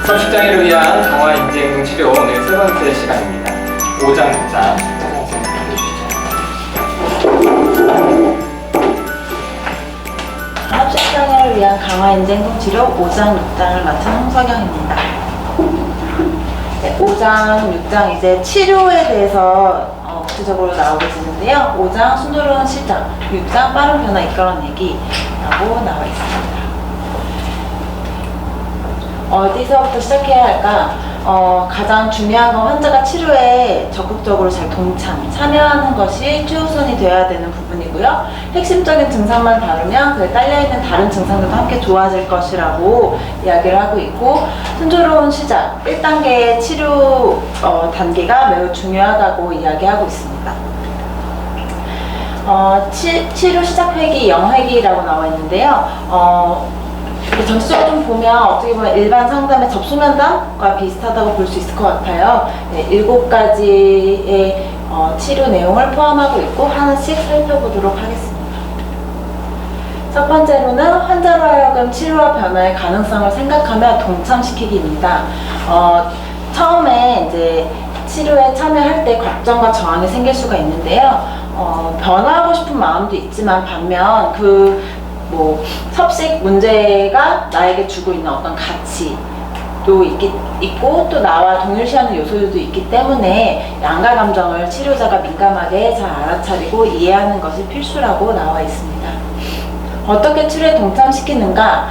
성식장애를 위한 강화 인지행동 치료 오늘 세 번째 시간입니다. 5장 6장 성식장애를 위한 강화 인지행동 치료 5장 6장을 맡은 홍석영입니다. 네, 5장 6장 이제 치료에 대해서 구체적으로 나오겠는데요. 5장 순조로운 시작, 6장 빠른 변화 이끌어내기라고 나와 있습니다. 어디서부터 시작해야 할까? 가장 중요한 건 환자가 치료에 적극적으로 잘 참여하는 것이 최우선이 되어야 되는 부분이고요. 핵심적인 증상만 다루면 그 딸려있는 다른 증상들도 함께 좋아질 것이라고 이야기를 하고 있고, 순조로운 시작, 1단계의 치료 단계가 매우 중요하다고 이야기하고 있습니다. 치료 시작 회기, 0회기라고 나와 있는데요. 전체적으로 좀 보면 어떻게 보면 일반 상담의 접수 면담과 비슷하다고 볼 수 있을 것 같아요. 네, 7가지의 치료 내용을 포함하고 있고 하나씩 살펴보도록 하겠습니다. 첫 번째로는 환자로 하여금 치료와 변화의 가능성을 생각하며 동참시키기입니다. 처음에 이제 치료에 참여할 때 걱정과 저항이 생길 수가 있는데요. 변화하고 싶은 마음도 있지만 반면 섭식 문제가 나에게 주고 있는 어떤 가치도 있고 또 나와 동일시하는 요소들도 있기 때문에 양가 감정을 치료자가 민감하게 잘 알아차리고 이해하는 것이 필수라고 나와 있습니다. 어떻게 치료에 동참시키는가?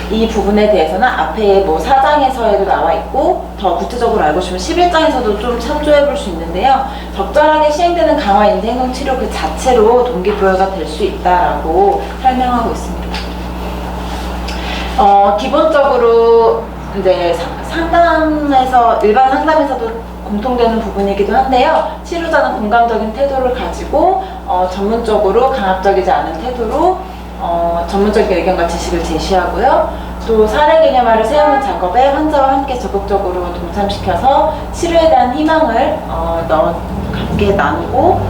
이 부분에 대해서는 앞에 4장에서에도 나와 있고 더 구체적으로 알고 싶으면 11장에서도 좀 참조해 볼 수 있는데요. 적절하게 시행되는 강화 인지행동 치료 그 자체로 동기부여가 될 수 있다라고 설명하고 있습니다. 기본적으로 이제 일반 상담에서도 공통되는 부분이기도 한데요. 치료자는 공감적인 태도를 가지고 전문적으로 강압적이지 않은 태도로 전문적인 의견과 지식을 제시하고요. 또 사례 개념화를 세우는 작업에 환자와 함께 적극적으로 동참시켜서 치료에 대한 희망을 함께 나누고,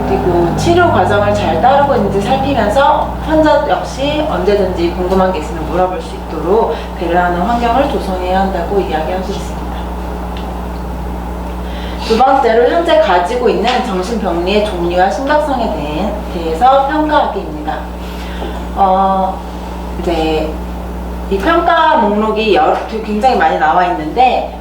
그리고 치료 과정을 잘 따르고 있는지 살피면서 환자 역시 언제든지 궁금한 게 있으면 물어볼 수 있도록 배려하는 환경을 조성해야 한다고 이야기할 수 있습니다. 두 번째로 현재 가지고 있는 정신병리의 종류와 심각성에 대해서 평가하기입니다. 이제 이 평가 목록이 굉장히 많이 나와 있는데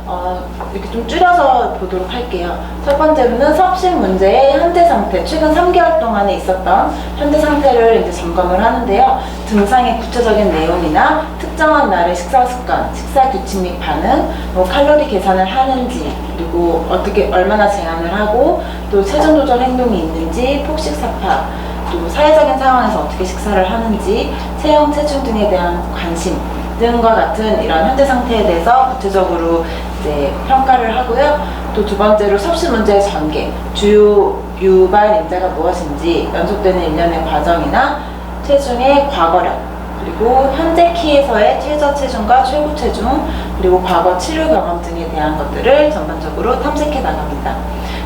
이렇게 좀 줄여서 보도록 할게요. 첫 번째로는 섭식 문제의 현재 상태, 최근 3개월 동안에 있었던 현재 상태를 이제 점검을 하는데요. 증상의 구체적인 내용이나 특정한 날의 식사 습관, 식사 규칙 및 반응, 칼로리 계산을 하는지, 그리고 얼마나 제한을 하고 또 체중 조절 행동이 있는지, 폭식 사파, 또 사회적인 상황에서 어떻게 식사를 하는지, 체형, 체중 등에 대한 관심 등과 같은 이런 현재 상태에 대해서 구체적으로 이제 평가를 하고요. 또 두 번째로 섭식 문제의 전개, 주요 유발 인자가 무엇인지, 연속되는 일련의 과정이나 체중의 과거력, 그리고 현재 키에서의 최저 체중과 최고 체중, 그리고 과거 치료 경험 등에 대한 것들을 전반적으로 탐색해 나갑니다.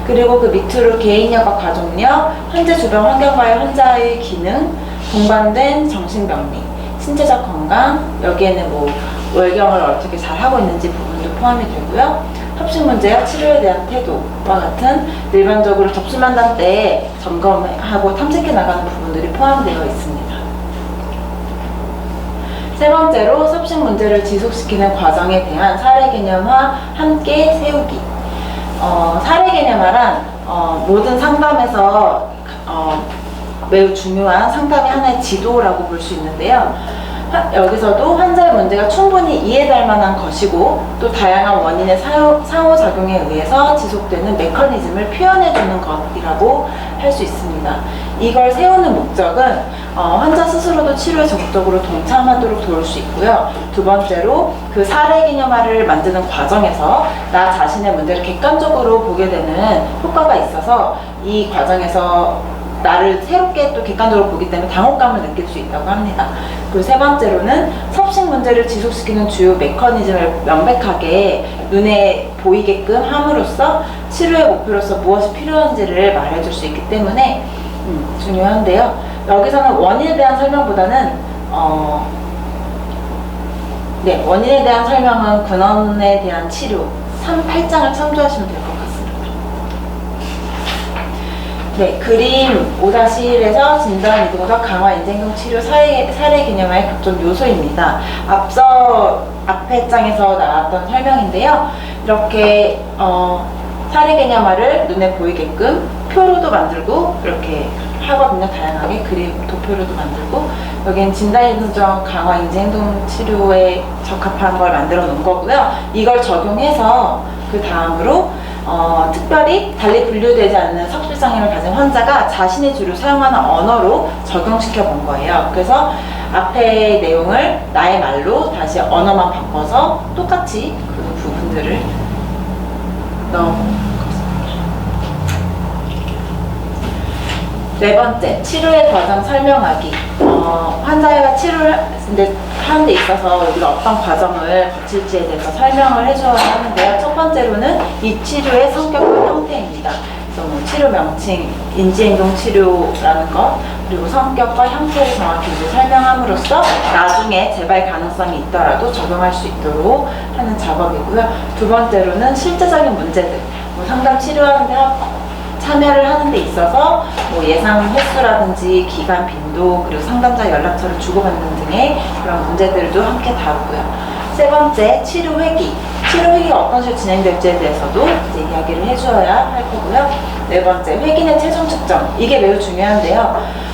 그리고 그 밑으로 개인력과 가족력, 현재 주변 환경과의 환자의 기능, 동반된 정신병리, 신체적 건강, 여기에는 월경을 어떻게 잘 하고 있는지 부분도 포함이 되고요. 섭식 문제와 치료에 대한 태도와 같은 일반적으로 접수 만담 때 점검하고 탐색해 나가는 부분들이 포함되어 있습니다. 세 번째로 섭식 문제를 지속시키는 과정에 대한 사례 개념화 함께 세우기. 사례 개념화란 모든 상담에서 매우 중요한 상담의 하나의 지도라고 볼 수 있는데요. 여기서도 환자의 문제가 충분히 이해될 만한 것이고 또 다양한 원인의 상호작용에 의해서 지속되는 메커니즘을 표현해주는 것이라고 할 수 있습니다. 이걸 세우는 목적은 환자 스스로도 치료에 적극적으로 동참하도록 도울 수 있고요. 두 번째로 그 사례 개념화를 만드는 과정에서 나 자신의 문제를 객관적으로 보게 되는 효과가 있어서 이 과정에서 나를 새롭게 또 객관적으로 보기 때문에 당혹감을 느낄 수 있다고 합니다. 그리고 세 번째로는 섭식 문제를 지속시키는 주요 메커니즘을 명백하게 눈에 보이게끔 함으로써 치료의 목표로서 무엇이 필요한지를 말해줄 수 있기 때문에 중요한데요. 여기서는 원인에 대한 설명보다는 네, 원인에 대한 설명은 근원에 대한 치료 8장을 참조하시면 될 것 같습니다. 네, 그림 5-1에서 진단, 이동적, 강화, 인지행동 치료, 사례 개념의 각종 요소입니다. 앞에 장에서 나왔던 설명인데요. 이렇게 사례 개념화를 눈에 보이게끔 표로도 만들고 이렇게 하거든요. 다양하게 그림, 도표로도 만들고, 여기는 진단이동적, 강화, 인지행동 치료에 적합한 걸 만들어 놓은 거고요. 이걸 적용해서 그 다음으로 특별히 달리 분류되지 않는 석술장애를 가진 환자가 자신이 주로 사용하는 언어로 적용시켜 본 거예요. 그래서 앞에 내용을 나의 말로 다시 언어만 바꿔서 똑같이 그 부분들을 넣어본 네 번째, 치료의 과정 설명하기. 환자가 치료를 하는 데 있어서 우리가 어떤 과정을 거칠지에 대해서 설명을 해줘야 하는데요. 첫 번째로는 이 치료의 성격과 형태입니다. 그래서 뭐 치료 명칭, 인지행동 치료라는 것, 그리고 성격과 형태를 정확히 이제 설명함으로써 나중에 재발 가능성이 있더라도 적용할 수 있도록 하는 작업이고요. 두 번째로는 실제적인 문제들, 뭐 상담 치료하는데 참여를 하는 데 있어서 뭐 예상 횟수라든지 기간 빈도, 그리고 상담자 연락처를 주고받는 등의 그런 문제들도 함께 다루고요. 세 번째, 치료 회기. 치료 회기가 어떤 식으로 진행될지에 대해서도 이제 이야기를 해주어야 할 거고요. 네 번째, 회기의 최종 측정. 이게 매우 중요한데요.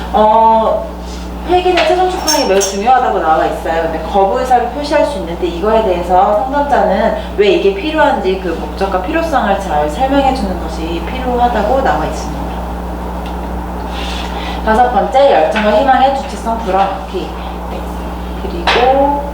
회기의 최종 측정이 매우 중요하다고 나와 있어요. 근데 거부 의사를 표시할 수 있는데 이거에 대해서 상담자는 왜 이게 필요한지 그 목적과 필요성을 잘 설명해 주는 것이 필요하다고 나와 있습니다. 다섯 번째, 열정과 희망의 주체성 불어넣기. 네. 그리고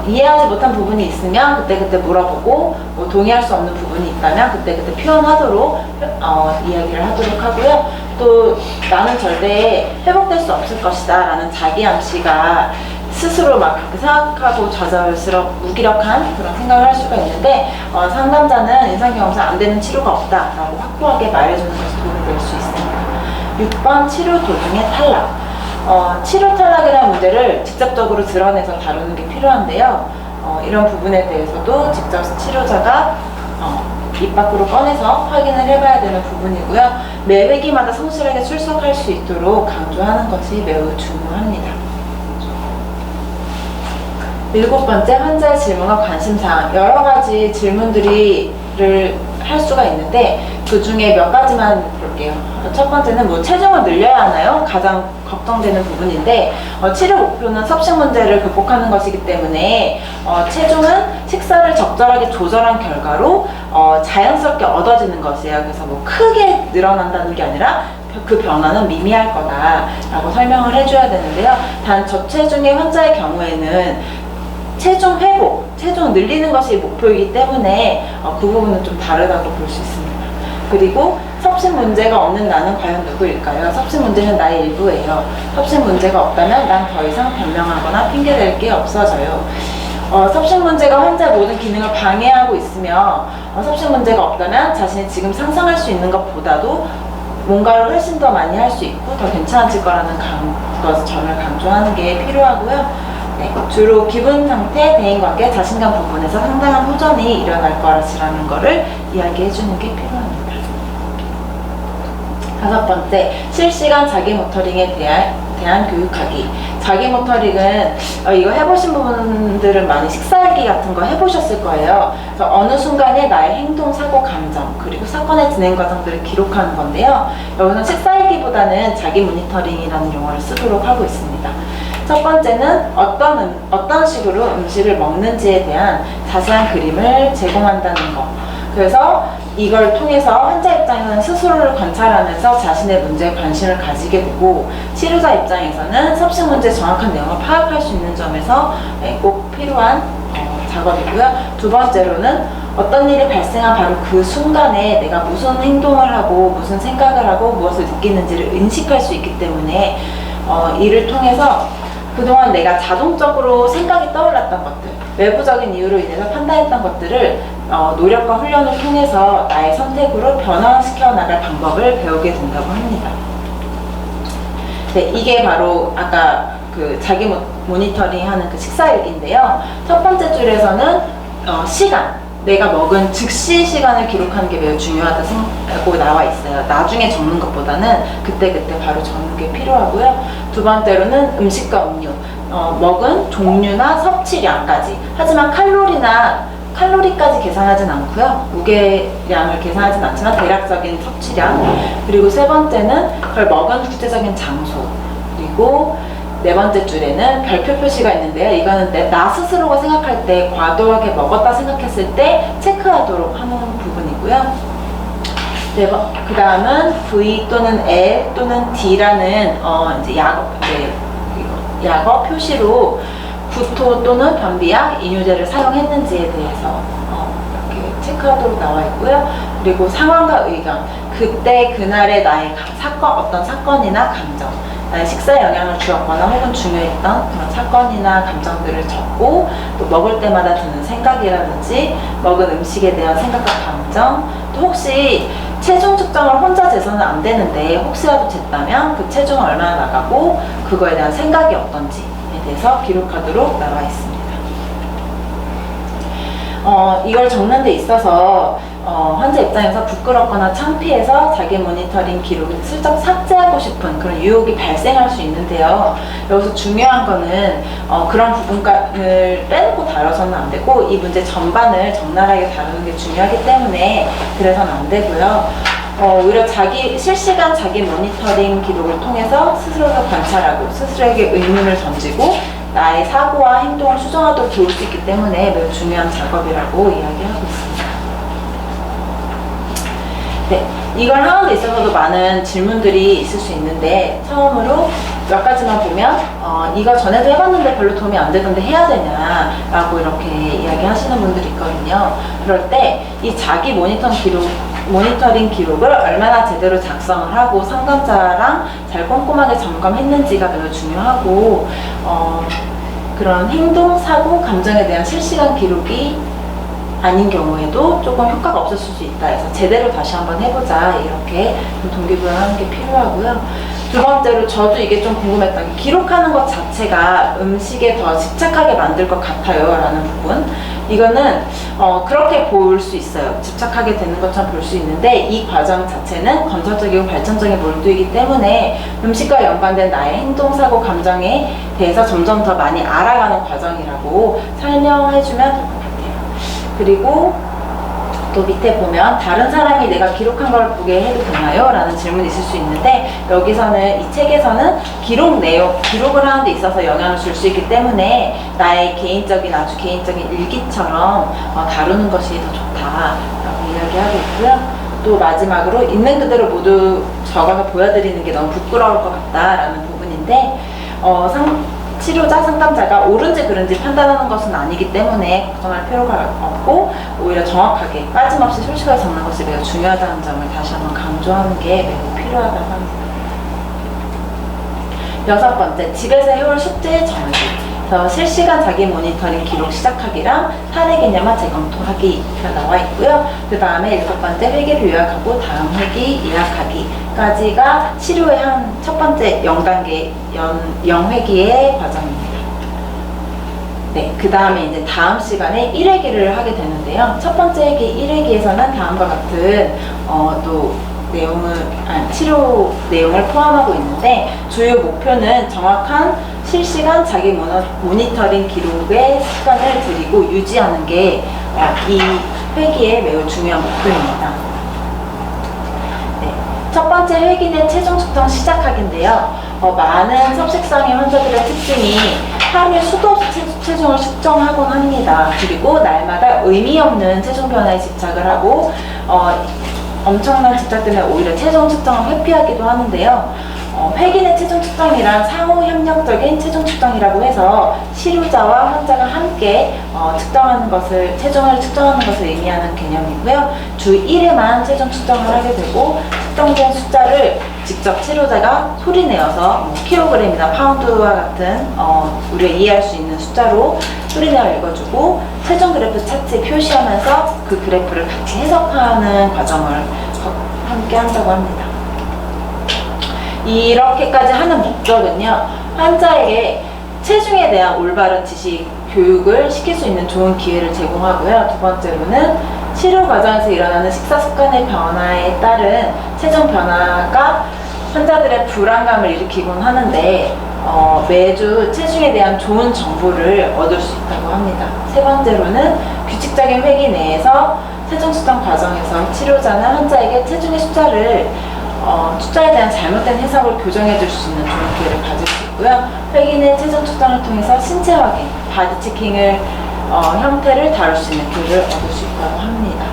이해하지 못한 부분이 있으면 그때그때 물어보고, 뭐 동의할 수 없는 부분이 있다면 그때그때 표현하도록 이야기를 하도록 하고요. 또 나는 절대 회복될 수 없을 것이다 라는 자기 암시가 스스로 막 그렇게 생각하고 무기력한 그런 생각을 할 수가 있는데, 상담자는 임상경험상 안 되는 치료가 없다 라고 확고하게 말해주는 것이 도움이 될 수 있습니다. 6번, 치료 도중의 탈락. 치료 탈락이라는 문제를 직접적으로 드러내서 다루는 게 필요한데요. 이런 부분에 대해서도 직접 치료자가 입 밖으로 꺼내서 확인을 해봐야 되는 부분이고요. 매 회기마다 성실하게 출석할 수 있도록 강조하는 것이 매우 중요합니다. 7번째, 환자의 질문과 관심사항. 여러 가지 질문들을 할 수가 있는데 그 중에 몇 가지만 볼게요. 첫 번째는 뭐 체중을 늘려야 하나요? 가장 걱정되는 부분인데, 치료 목표는 섭식 문제를 극복하는 것이기 때문에 체중은 식사를 적절하게 조절한 결과로 자연스럽게 얻어지는 것이에요. 그래서 뭐 크게 늘어난다는 게 아니라 그 변화는 미미할 거다라고 설명을 해줘야 되는데요. 단 저체중의 환자의 경우에는 체중 회복, 체중을 늘리는 것이 목표이기 때문에 그 부분은 좀 다르다고 볼 수 있습니다. 그리고 섭식 문제가 없는 나는 과연 누구일까요? 섭식 문제는 나의 일부예요. 섭식 문제가 없다면 난 더 이상 변명하거나 핑계댈 게 없어져요. 섭식 문제가 환자의 모든 기능을 방해하고 있으며 섭식 문제가 없다면 자신이 지금 상상할 수 있는 것보다도 뭔가를 훨씬 더 많이 할 수 있고 더 괜찮아질 거라는 점을 강조하는 게 필요하고요. 네, 주로 기분 상태, 대인관계, 자신감 부분에서 상당한 호전이 일어날 거라는 거를 이야기해 주는 게 필요합니다. 5번째, 실시간 자기 모터링에 대한 교육하기. 자기 모터링은 이거 해보신 분들은 많이 식사일기 같은 거 해보셨을 거예요. 그래서 어느 순간에 나의 행동, 사고, 감정, 그리고 사건의 진행 과정들을 기록하는 건데요. 여기서 식사일기보다는 자기 모니터링이라는 용어를 쓰도록 하고 있습니다. 첫 번째는 어떤 식으로 음식을 먹는지에 대한 자세한 그림을 제공한다는 것. 그래서 이걸 통해서 환자 입장에서는 스스로를 관찰하면서 자신의 문제에 관심을 가지게 되고, 치료자 입장에서는 섭식 문제의 정확한 내용을 파악할 수 있는 점에서 꼭 필요한 작업이고요. 두 번째로는 어떤 일이 발생한 바로 그 순간에 내가 무슨 행동을 하고 무슨 생각을 하고 무엇을 느끼는지를 인식할 수 있기 때문에 이를 통해서 그동안 내가 자동적으로 생각이 떠올랐던 것들, 외부적인 이유로 인해서 판단했던 것들을 노력과 훈련을 통해서 나의 선택으로 변화시켜 나갈 방법을 배우게 된다고 합니다. 네, 이게 바로 아까 그 자기 모니터링 하는 그 식사일기인데요. 첫 번째 줄에서는 시간, 내가 먹은 즉시 시간을 기록하는 게 매우 중요하다 생각하고 나와 있어요. 나중에 적는 것보다는 그때그때 바로 적는 게 필요하고요. 두 번째로는 음식과 음료, 먹은 종류나 섭취량까지. 하지만 칼로리까지 계산하진 않고요. 무게량을 계산하진 않지만 대략적인 섭취량. 그리고 세 번째는 그걸 먹은 구체적인 장소. 그리고 네 번째 줄에는 별표 표시가 있는데요. 이거는 나 스스로가 생각할 때 과도하게 먹었다 생각했을 때 체크하도록 하는 부분이고요. 그 다음은 V 또는 L 또는 D라는 이제 약어 표시로 구토 또는 변비약, 이뇨제를 사용했는지에 대해서 이렇게 체크하도록 나와 있고요. 그리고 상황과 의견, 그때 그날의 나의 어떤 사건이나 감정, 나의 식사에 영향을 주었거나 혹은 중요했던 그런 사건이나 감정들을 적고, 또 먹을 때마다 드는 생각이라든지 먹은 음식에 대한 생각과 감정, 또 혹시 체중 측정을 혼자 재서는 안 되는데 혹시라도 쟀다면 그 체중은 얼마나 나가고 그거에 대한 생각이 어떤지에 대해서 기록하도록 나와 있습니다. 이걸 적는 데 있어서 환자 입장에서 부끄럽거나 창피해서 자기 모니터링 기록을 슬쩍 삭제하고 싶은 그런 유혹이 발생할 수 있는데요. 여기서 중요한 거는 그런 부분을 빼놓고 다뤄서는 안 되고 이 문제 전반을 적나라하게 다루는 게 중요하기 때문에 그래서는 안 되고요. 오히려 실시간 자기 모니터링 기록을 통해서 스스로를 관찰하고 스스로에게 의문을 던지고 나의 사고와 행동을 수정하도록 도울 수 있기 때문에 매우 중요한 작업이라고 이야기하고 있습니다. 네, 이걸 하는 데 있어서도 많은 질문들이 있을 수 있는데, 처음으로 몇 가지만 보면 이거 전에도 해봤는데 별로 도움이 안 되던데 해야 되냐 라고 이렇게 이야기하시는 분들이 있거든요. 그럴 때 이 자기 모니터링 기록을 얼마나 제대로 작성을 하고 상담자랑 잘 꼼꼼하게 점검했는지가 매우 중요하고, 그런 행동, 사고, 감정에 대한 실시간 기록이 아닌 경우에도 조금 효과가 없었을 수 있다 해서 제대로 다시 한번 해보자 이렇게 동기부여하는 게 필요하고요. 두 번째로 저도 이게 좀 궁금했던 게, 기록하는 것 자체가 음식에 더 집착하게 만들 것 같아요 라는 부분. 이거는 그렇게 볼 수 있어요. 집착하게 되는 것처럼 볼 수 있는데, 이 과정 자체는 건설적이고 발전적인 몰두이기 때문에 음식과 연관된 나의 행동, 사고, 감정에 대해서 점점 더 많이 알아가는 과정이라고 설명해주면 될 것 같아요. 그리고 또 밑에 보면 다른 사람이 내가 기록한 걸 보게 해도 되나요? 라는 질문이 있을 수 있는데, 여기서는 이 책에서는 기록을 하는 데 있어서 영향을 줄 수 있기 때문에 나의 아주 개인적인 일기처럼 다루는 것이 더 좋다라고 이야기하고 있고요. 또 마지막으로 있는 그대로 모두 적어서 보여드리는 게 너무 부끄러울 것 같다라는 부분인데, 치료자, 상담자가 옳은지 그른지 판단하는 것은 아니기 때문에 걱정할 필요가 없고, 오히려 정확하게 빠짐없이 솔직하게 적는 것이 매우 중요하다는 점을 다시 한번 강조하는 게 매우 필요하다고 합니다. 여섯 번째, 집에서 해올 숙제 정하기. 그래서 실시간 자기 모니터링 기록 시작하기랑 사례 개념화 재검토하기가 나와 있고요. 그 다음에 일곱 번째, 회기를 요약하고 다음 회기 예약하기까지가 치료의 한 첫 번째 0단계 0회기의 과정입니다. 네, 그 다음에 이제 다음 시간에 1회기를 하게 되는데요. 첫 번째 회기 1회기에서는 다음과 같은 치료 내용을 포함하고 있는데, 주요 목표는 정확한 실시간 자기 모니터링 기록의 습관을 들이고 유지하는 게 이 회기의 매우 중요한 목표입니다. 네, 첫 번째 회기는 체중 측정 시작하기인데요. 많은 섭식성의 환자들의 특징이 하루에 수도 없이 체중을 측정하곤 합니다. 그리고 날마다 의미 없는 체중 변화에 집착을 하고 엄청난 집착 때문에 오히려 체중 측정을 회피하기도 하는데요. 회기 내 체중 측정이란 상호 협력적인 체중 측정이라고 해서 치료자와 환자가 함께 체중을 측정하는 것을 의미하는 개념이고요. 주 1회만 체중 측정을 하게 되고, 측정된 숫자를 직접 치료자가 소리내어서 킬로그램이나 파운드와 같은 우리가 이해할 수 있는 숫자로 소리내어 읽어주고, 체중 그래프 차트에 표시하면서 그 그래프를 같이 해석하는 과정을 함께 한다고 합니다. 이렇게까지 하는 목적은요, 환자에게 체중에 대한 올바른 지식, 교육을 시킬 수 있는 좋은 기회를 제공하고요. 두 번째로는 치료 과정에서 일어나는 식사 습관의 변화에 따른 체중 변화가 환자들의 불안감을 일으키곤 하는데 매주 체중에 대한 좋은 정보를 얻을 수 있다고 합니다. 세 번째로는 규칙적인 회기 내에서 체중 측정 과정에서 치료자는 환자에게 체중의 숫자에 대한 잘못된 해석을 교정해 줄 수 있는 좋은 기회를 가질 수 있고요. 회기 내 체중 측정을 통해서 신체 확인, 바디 체킹을 형태를 다룰 수 있는 기회를 얻을 수 있다고 합니다.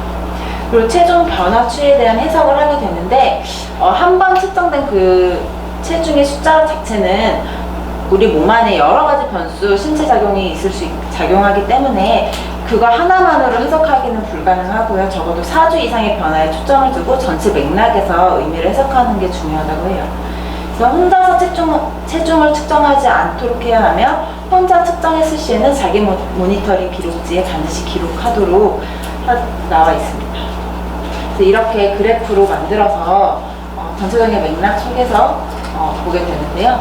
그리고 체중 변화 추이에 대한 해석을 하게 되는데 한 번 측정된 그 체중의 숫자 자체는 우리 몸 안에 여러 가지 변수, 신체 작용이 작용하기 때문에 그거 하나만으로 해석하기는 불가능하고요. 적어도 4주 이상의 변화에 초점을 두고 전체 맥락에서 의미를 해석하는 게 중요하다고 해요. 그래서 혼자서 체중을 측정하지 않도록 해야 하며 혼자 측정했을 시에는 자기 모니터링 기록지에 반드시 기록하도록 나와 있습니다. 그래서 이렇게 그래프로 만들어서 전체적인 맥락 속에서 보게 되는데요.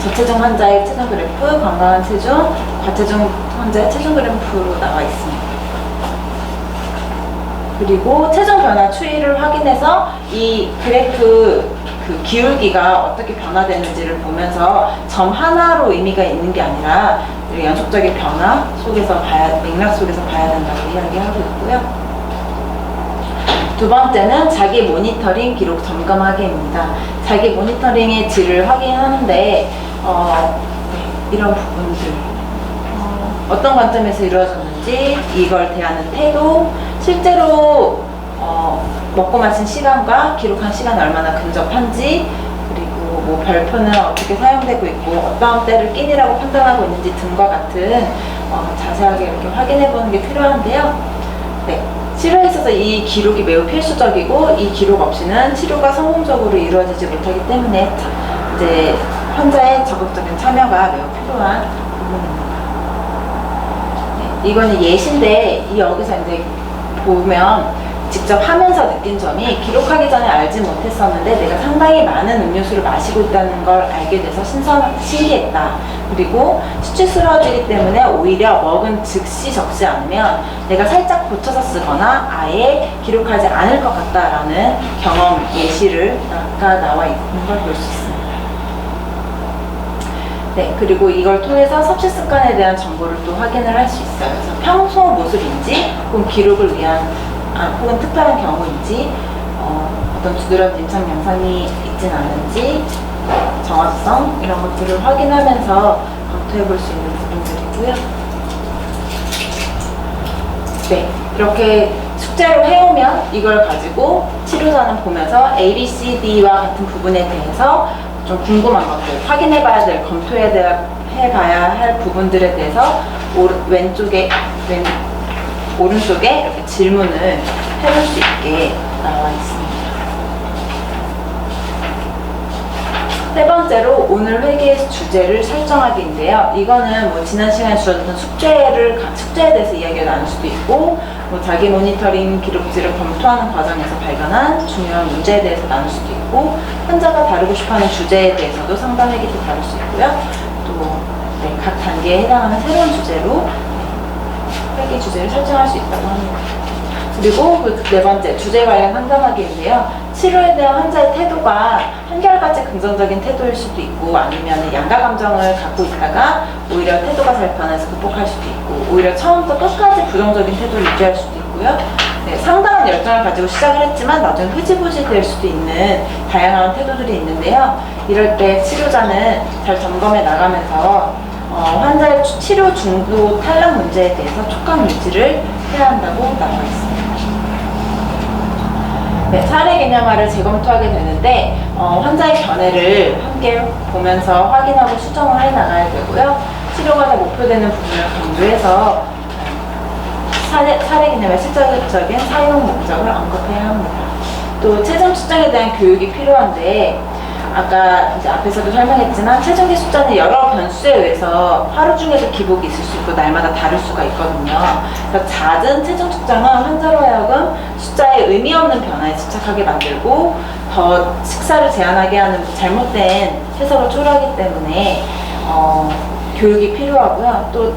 저체중 환자의 체중 그래프, 건강한 체중, 과체중 환자의 체중 그래프로 나와 있습니다. 그리고 체중 변화 추이를 확인해서 이 그래프 그 기울기가 어떻게 변화되는지를 보면서 점 하나로 의미가 있는 게 아니라 연속적인 변화 속에서 맥락 속에서 봐야 된다고 이야기하고 있고요. 두 번째는 자기 모니터링 기록 점검하기입니다. 자기 모니터링의 질을 확인하는데 이런 부분들 어떤 관점에서 이루어졌는지, 이걸 대하는 태도, 실제로 먹고 마신 시간과 기록한 시간이 얼마나 근접한지, 그리고 뭐 별표는 어떻게 사용되고 있고 어떤 때를 끼니라고 판단하고 있는지 등과 같은 자세하게 이렇게 확인해 보는 게 필요한데요. 네. 치료에 있어서 이 기록이 매우 필수적이고 이 기록 없이는 치료가 성공적으로 이루어지지 못하기 때문에 이제 환자의 적극적인 참여가 매우 필요한 부분입니다. 네, 이거는 예시인데 여기서 이제 보면 직접 하면서 느낀 점이 기록하기 전에 알지 못했었는데 내가 상당히 많은 음료수를 마시고 있다는 걸 알게 돼서 신기했다. 그리고 수치스러워지기 때문에 오히려 먹은 즉시 적지 않으면 내가 살짝 고쳐서 쓰거나 아예 기록하지 않을 것 같다라는 경험 예시가 나와 있는 걸 볼 수 있습니다. 네, 그리고 이걸 통해서 섭취 습관에 대한 정보를 또 확인을 할 수 있어요. 그래서 평소 모습인지 혹은 기록을 위한 혹은 특별한 경우인지 어떤 두드러진 임상 영상이 있진 않은지 정확성 이런 것들을 확인하면서 검토해 볼 수 있는 부분들이고요. 네, 이렇게 숙제로 해오면 이걸 가지고 치료자는 보면서 A, B, C, D와 같은 부분에 대해서 좀 궁금한 것들, 확인해봐야 될, 검토해봐야 할 부분들에 대해서 오른쪽에 이렇게 질문을 해볼 수 있게 나와 있습니다. 세 번째로 오늘 회계의 주제를 설정하기인데요. 이거는 뭐 지난 시간에 주어졌던 숙제에 대해서 이야기를 나눌 수도 있고, 뭐 자기 모니터링 기록지를 검토하는 과정에서 발견한 중요한 문제에 대해서 나눌 수도 있고, 환자가 다루고 싶어하는 주제에 대해서도 상담 회계 때 다룰 수 있고요. 또 각 단계에 해당하는 새로운 주제로 회계 주제를 설정할 수 있다고 합니다. 그리고 그 네 번째, 주제 관련 상담하기인데요. 치료에 대한 환자의 태도가 한결같이 긍정적인 태도일 수도 있고, 아니면 양가 감정을 갖고 있다가 오히려 태도가 잘 변해서 극복할 수도 있고, 오히려 처음부터 끝까지 부정적인 태도를 유지할 수도 있고요. 네, 상당한 열정을 가지고 시작을 했지만 나중에 흐지부지 될 수도 있는 다양한 태도들이 있는데요. 이럴 때 치료자는 잘 점검해 나가면서 환자의 치료 중도 탈락 문제에 대해서 촉각 유지를 해야 한다고 나와 있습니다. 네, 사례 개념화를 재검토하게 되는데 환자의 변화를 함께 보면서 확인하고 수정을 해 나가야 되고요. 치료가 목표되는 부분을 강조해서 사례 개념의 실질적인 사용 목적을 언급해야 합니다. 또 체중 측정에 대한 교육이 필요한데 아까 이제 앞에서도 설명했지만 체중계 숫자는 여러 변수에 의해서 하루 중에도 기복이 있을 수 있고 날마다 다를 수가 있거든요. 그래서 잦은 체중 측정은 환자로 하여금 숫자에 의미 없는 변화에 집착하게 만들고 더 식사를 제한하게 하는 잘못된 해석을 초래하기 때문에 교육이 필요하고요. 또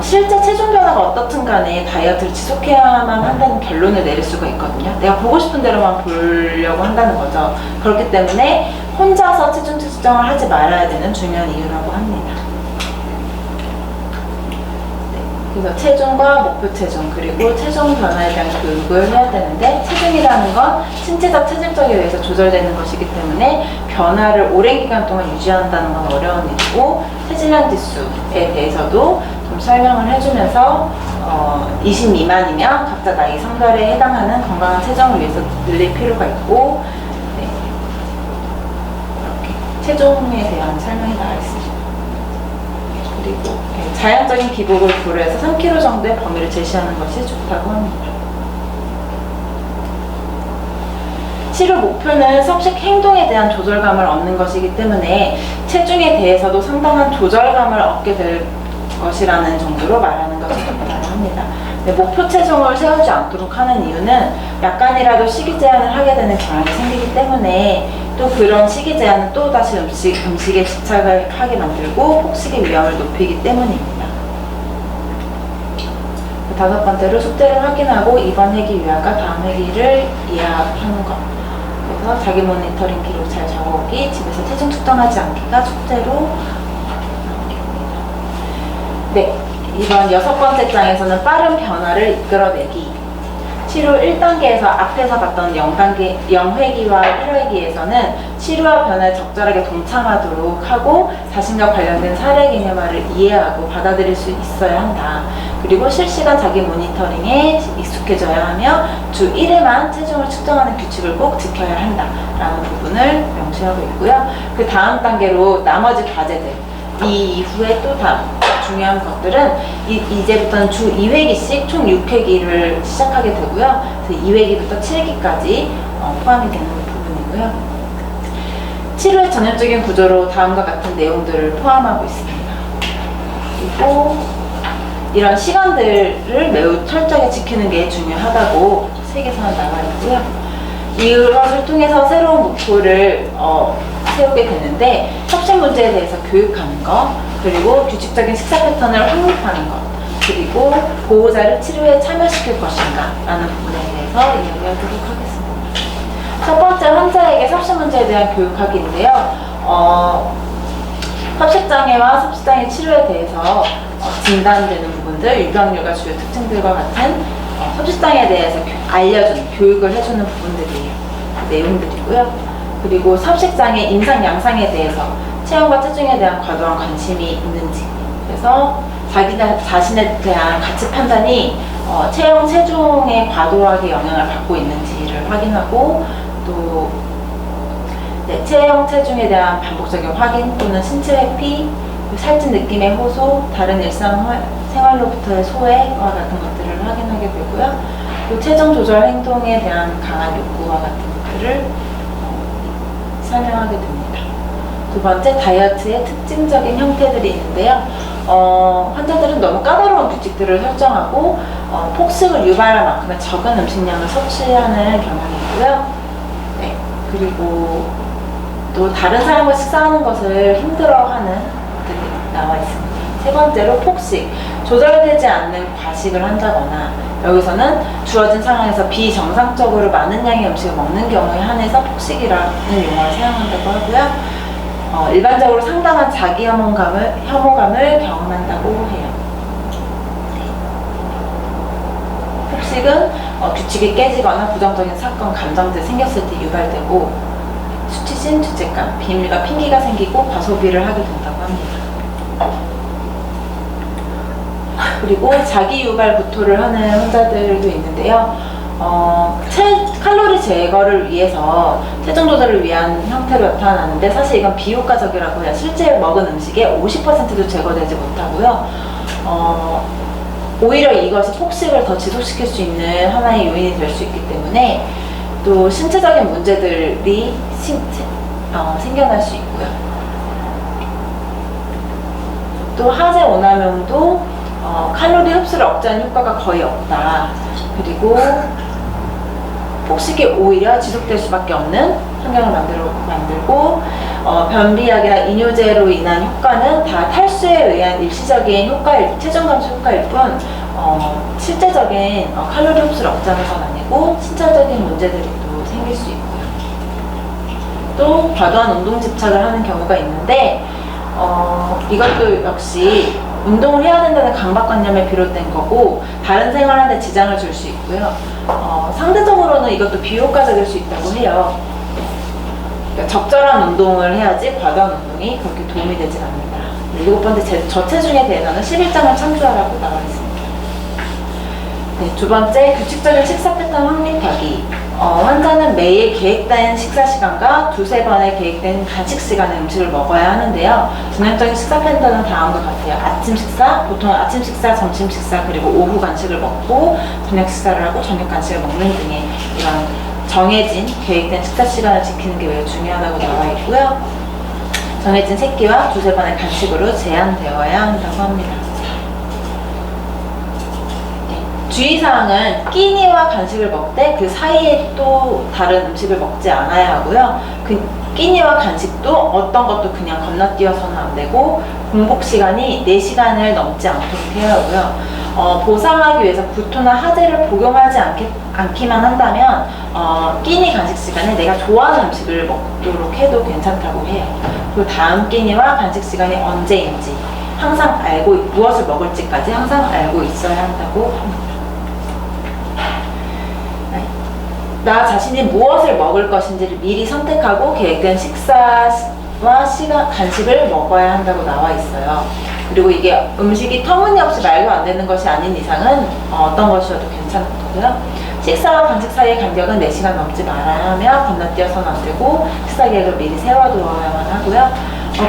실제 체중 변화가 어떻든 간에 다이어트를 지속해야만 한다는 결론을 내릴 수가 있거든요. 내가 보고 싶은 대로만 보려고 한다는 거죠. 그렇기 때문에 혼자서 체중 측정을 하지 말아야 되는 중요한 이유라고 합니다. 네, 그래서 체중과 목표 체중 그리고 체중 변화에 대한 교육을 해야 되는데 체중이라는 건 신체적 체질적에 의해서 조절되는 것이기 때문에 변화를 오랜 기간 동안 유지한다는 건 어려운 일이고 체질량 지수에 대해서도 좀 설명을 해주면서 20 미만이면 각자 나이 성별에 해당하는 건강한 체중을 위해서 늘릴 필요가 있고 네, 이렇게 체중에 대한 설명이 나와 있습니다. 그리고 자연적인 기복을 고려해서 3kg 정도의 범위를 제시하는 것이 좋다고 합니다. 치료 목표는 섭식 행동에 대한 조절감을 얻는 것이기 때문에 체중에 대해서도 상당한 조절감을 얻게 될 것이라는 정도로 말하는 것이 좋다고 합니다. 목표 체중을 세우지 않도록 하는 이유는 약간이라도 식이 제한을 하게 되는 경향이 생기기 때문에 또 그런 식이 제한은 또 다시 음식에 집착을 하게 만들고 폭식의 위험을 높이기 때문입니다. 다섯 번째로 숙제를 확인하고 이번 회기 요약과 다음 회기를 이해하는 것. 그래서 자기 모니터링 기록 잘 적어오기, 집에서 체중 측정하지 않기가 숙제로 네, 이번 6번째 장에서는 빠른 변화를 이끌어내기. 치료 1단계에서 앞에서 봤던 0회기와 1회기에서는 치료와 변화에 적절하게 동참하도록 하고 자신과 관련된 사례 개념화를 이해하고 받아들일 수 있어야 한다. 그리고 실시간 자기 모니터링에 익숙해져야 하며 주 1회만 체중을 측정하는 규칙을 꼭 지켜야 한다라는 부분을 명시하고 있고요. 그 다음 단계로 나머지 과제들, 이 이후에 또 중요한 것들은 이제부터는 주 2회기씩 총 6회기를 시작하게 되고요. 그래서 2회기부터 7회기까지 포함이 되는 부분이고요. 치료의 전형적인 구조로 다음과 같은 내용들을 포함하고 있습니다. 그리고 이런 시간들을 매우 철저하게 지키는 게 중요하다고 책에서는 나와 있고요. 이것을 통해서 새로운 목표를 세우게 되는데 섭식 문제에 대해서 교육하는 것, 그리고 규칙적인 식사 패턴을 확립하는 것, 그리고 보호자를 치료에 참여시킬 것인가 라는 부분에 대해서 이야기하도록 하겠습니다. 첫 번째, 환자에게 섭식 문제에 대한 교육하기인데요. 섭식장애와 섭식장애 치료에 대해서 진단되는 부분들, 유병률과 주요 특징들과 같은 섭식장애에 대해서 알려주는, 교육을 해주는 부분들이에요. 내용들이고요. 그리고 섭식장애 임상 양상에 대해서 체형과 체중에 대한 과도한 관심이 있는지, 그래서 자기 자신에 대한 가치 판단이 체형, 체중에 과도하게 영향을 받고 있는지를 확인하고, 또 체형, 체중에 대한 반복적인 확인 또는 신체 회피, 살찐 느낌의 호소, 다른 일상 생활로부터의 소외와 같은 것들을 확인하게 되고요. 또 체중 조절 행동에 대한 강한 욕구와 같은 것들을 설명하게 됩니다. 두 번째, 다이어트의 특징적인 형태들이 있는데요. 환자들은 너무 까다로운 규칙들을 설정하고 폭식을 유발할 만큼의 적은 음식량을 섭취하는 경향이 있고요. 네, 그리고 또 다른 사람과 식사하는 것을 힘들어하는 것들이 나와 있습니다. 세 번째로, 폭식. 조절되지 않는 과식을 한다거나, 여기서는 주어진 상황에서 비정상적으로 많은 양의 음식을 먹는 경우에 한해서 폭식이라는 용어를 사용한다고 하고요. 일반적으로 상당한 자기 혐오감을 경험한다고 해요. 폭식은 규칙이 깨지거나 부정적인 사건, 감정들이 생겼을 때 유발되고, 수치심, 죄책감, 비밀과 핑계가 생기고 과소비를 하게 된다고 합니다. 그리고 자기 유발 구토를 하는 환자들도 있는데요. 칼로리 제거를 위해서 체중 조절을 위한 형태로 나타나는데, 사실 이건 비효과적이라고 해요. 실제 먹은 음식의 50%도 제거되지 못하고요. 오히려 이것이 폭식을 더 지속시킬 수 있는 하나의 요인이 될 수 있기 때문에, 또 신체적인 문제들이 생겨날 수 있고요. 또 하재 오남용도 칼로리 흡수를 억제하는 효과가 거의 없다. 그리고 폭식이 오히려 지속될 수밖에 없는 환경을 만들고 변비약이나 이뇨제로 인한 효과는 다 탈수에 의한 일시적인 체중 감소 효과일 뿐 실제적인 칼로리 흡수를 억제하는 건 아니고 신체적인 문제들이 또 생길 수 있고요. 또 과도한 운동 집착을 하는 경우가 있는데 이것도 역시 운동을 해야 된다는 강박관념에 비롯된 거고 다른 생활하는데 지장을 줄 수 있고요. 상대적으로는 이것도 비효과적일 수 있다고 해요. 그러니까 적절한 운동을 해야지 과도한 운동이 그렇게 도움이 되진 않는다. 7번째 저체중에 대해서는 11장을 참조하라고 나와 있습니다. 네, 2번째 규칙적인 식사 패턴 확립하기. 환자는 매일 계획된 식사 시간과 2-3번의 계획된 간식 시간에 음식을 먹어야 하는데요. 전형적인 식사 패턴은 다음과 같아요. 아침 식사, 보통 아침 식사, 점심 식사, 그리고 오후 간식을 먹고 저녁 식사를 하고 저녁 간식을 먹는 등의 이런 정해진 계획된 식사 시간을 지키는 게 매우 중요하다고 나와 있고요. 정해진 새끼와 2-3번의 간식으로 제한되어야 한다고 합니다. 주의사항은 끼니와 간식을 먹되 그 사이에 또 다른 음식을 먹지 않아야 하고요. 그 끼니와 간식도 어떤 것도 그냥 건너뛰어서는 안 되고 공복 시간이 4시간을 넘지 않도록 해야 하고요. 보상하기 위해서 구토나 하재를 복용하지 않기만 한다면 끼니 간식 시간에 내가 좋아하는 음식을 먹도록 해도 괜찮다고 해요. 그리고 다음 끼니와 간식 시간이 언제인지 항상 무엇을 먹을지까지 항상 알고 있어야 한다고 합니다. 나 자신이 무엇을 먹을 것인지를 미리 선택하고 계획된 식사와 간식을 먹어야 한다고 나와 있어요. 그리고 이게 음식이 터무니없이 말도 안 되는 것이 아닌 이상은 어떤 것이어도 괜찮고요. 식사와 간식 사이의 간격은 4시간 넘지 말아야 하며 건너뛰어서는 안 되고 식사 계획을 미리 세워두어야만 하고요.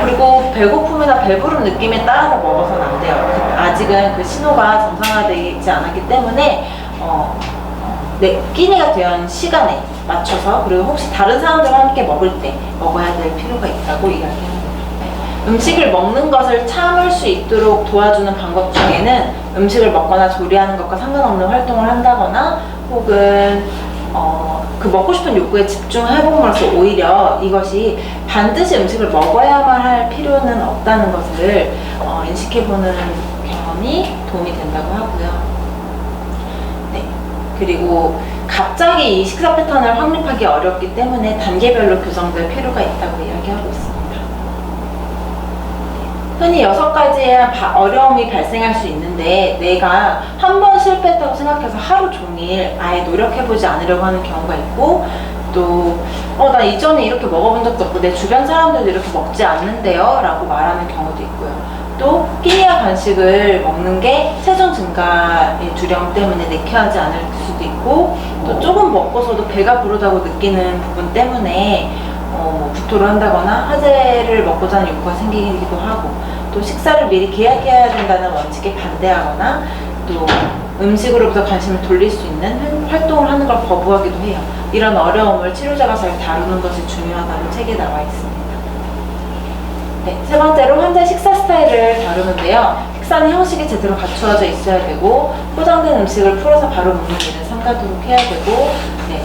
그리고 배고픔이나 배부른 느낌에 따라서 먹어서는 안 돼요. 아직은 그 신호가 정상화되지 않았기 때문에 끼니가 된 시간에 맞춰서 그리고 혹시 다른 사람들과 함께 먹을 때 먹어야 될 필요가 있다고 이야기합니다. 음식을 먹는 것을 참을 수 있도록 도와주는 방법 중에는 음식을 먹거나 조리하는 것과 상관없는 활동을 한다거나 혹은 그 먹고 싶은 욕구에 집중해봄으로써 오히려 이것이 반드시 음식을 먹어야만 할 필요는 없다는 것을 인식해보는 경험이 도움이 된다고 하고요. 그리고 갑자기 이 식사 패턴을 확립하기 어렵기 때문에 단계별로 교정될 필요가 있다고 이야기하고 있습니다. 흔히 6가지의 어려움이 발생할 수 있는데 내가 한 번 실패했다고 생각해서 하루 종일 아예 노력해보지 않으려고 하는 경우가 있고 또 나 이전에 이렇게 먹어본 적도 없고 내 주변 사람들도 이렇게 먹지 않는데요 라고 말하는 경우도 있고요. 또 끼니와 간식을 먹는 게 체중 증가의 두려움 때문에 내켜하지 않을 수도 있고 또 조금 먹고서도 배가 부르다고 느끼는 부분 때문에 구토를 한다거나 하재를 먹고자 하는 욕구가 생기기도 하고 또 식사를 미리 계획해야 된다는 원칙에 반대하거나 또 음식으로부터 관심을 돌릴 수 있는 활동을 하는 걸 거부하기도 해요. 이런 어려움을 치료자가 잘 다루는 것이 중요하다고 책에 나와 있습니다. 네, 3번째로 환자의 식사 스타일을 다루는데요. 식사는 형식이 제대로 갖추어져 있어야 되고 포장된 음식을 풀어서 바로 먹는 일을 삼가도록 해야 되고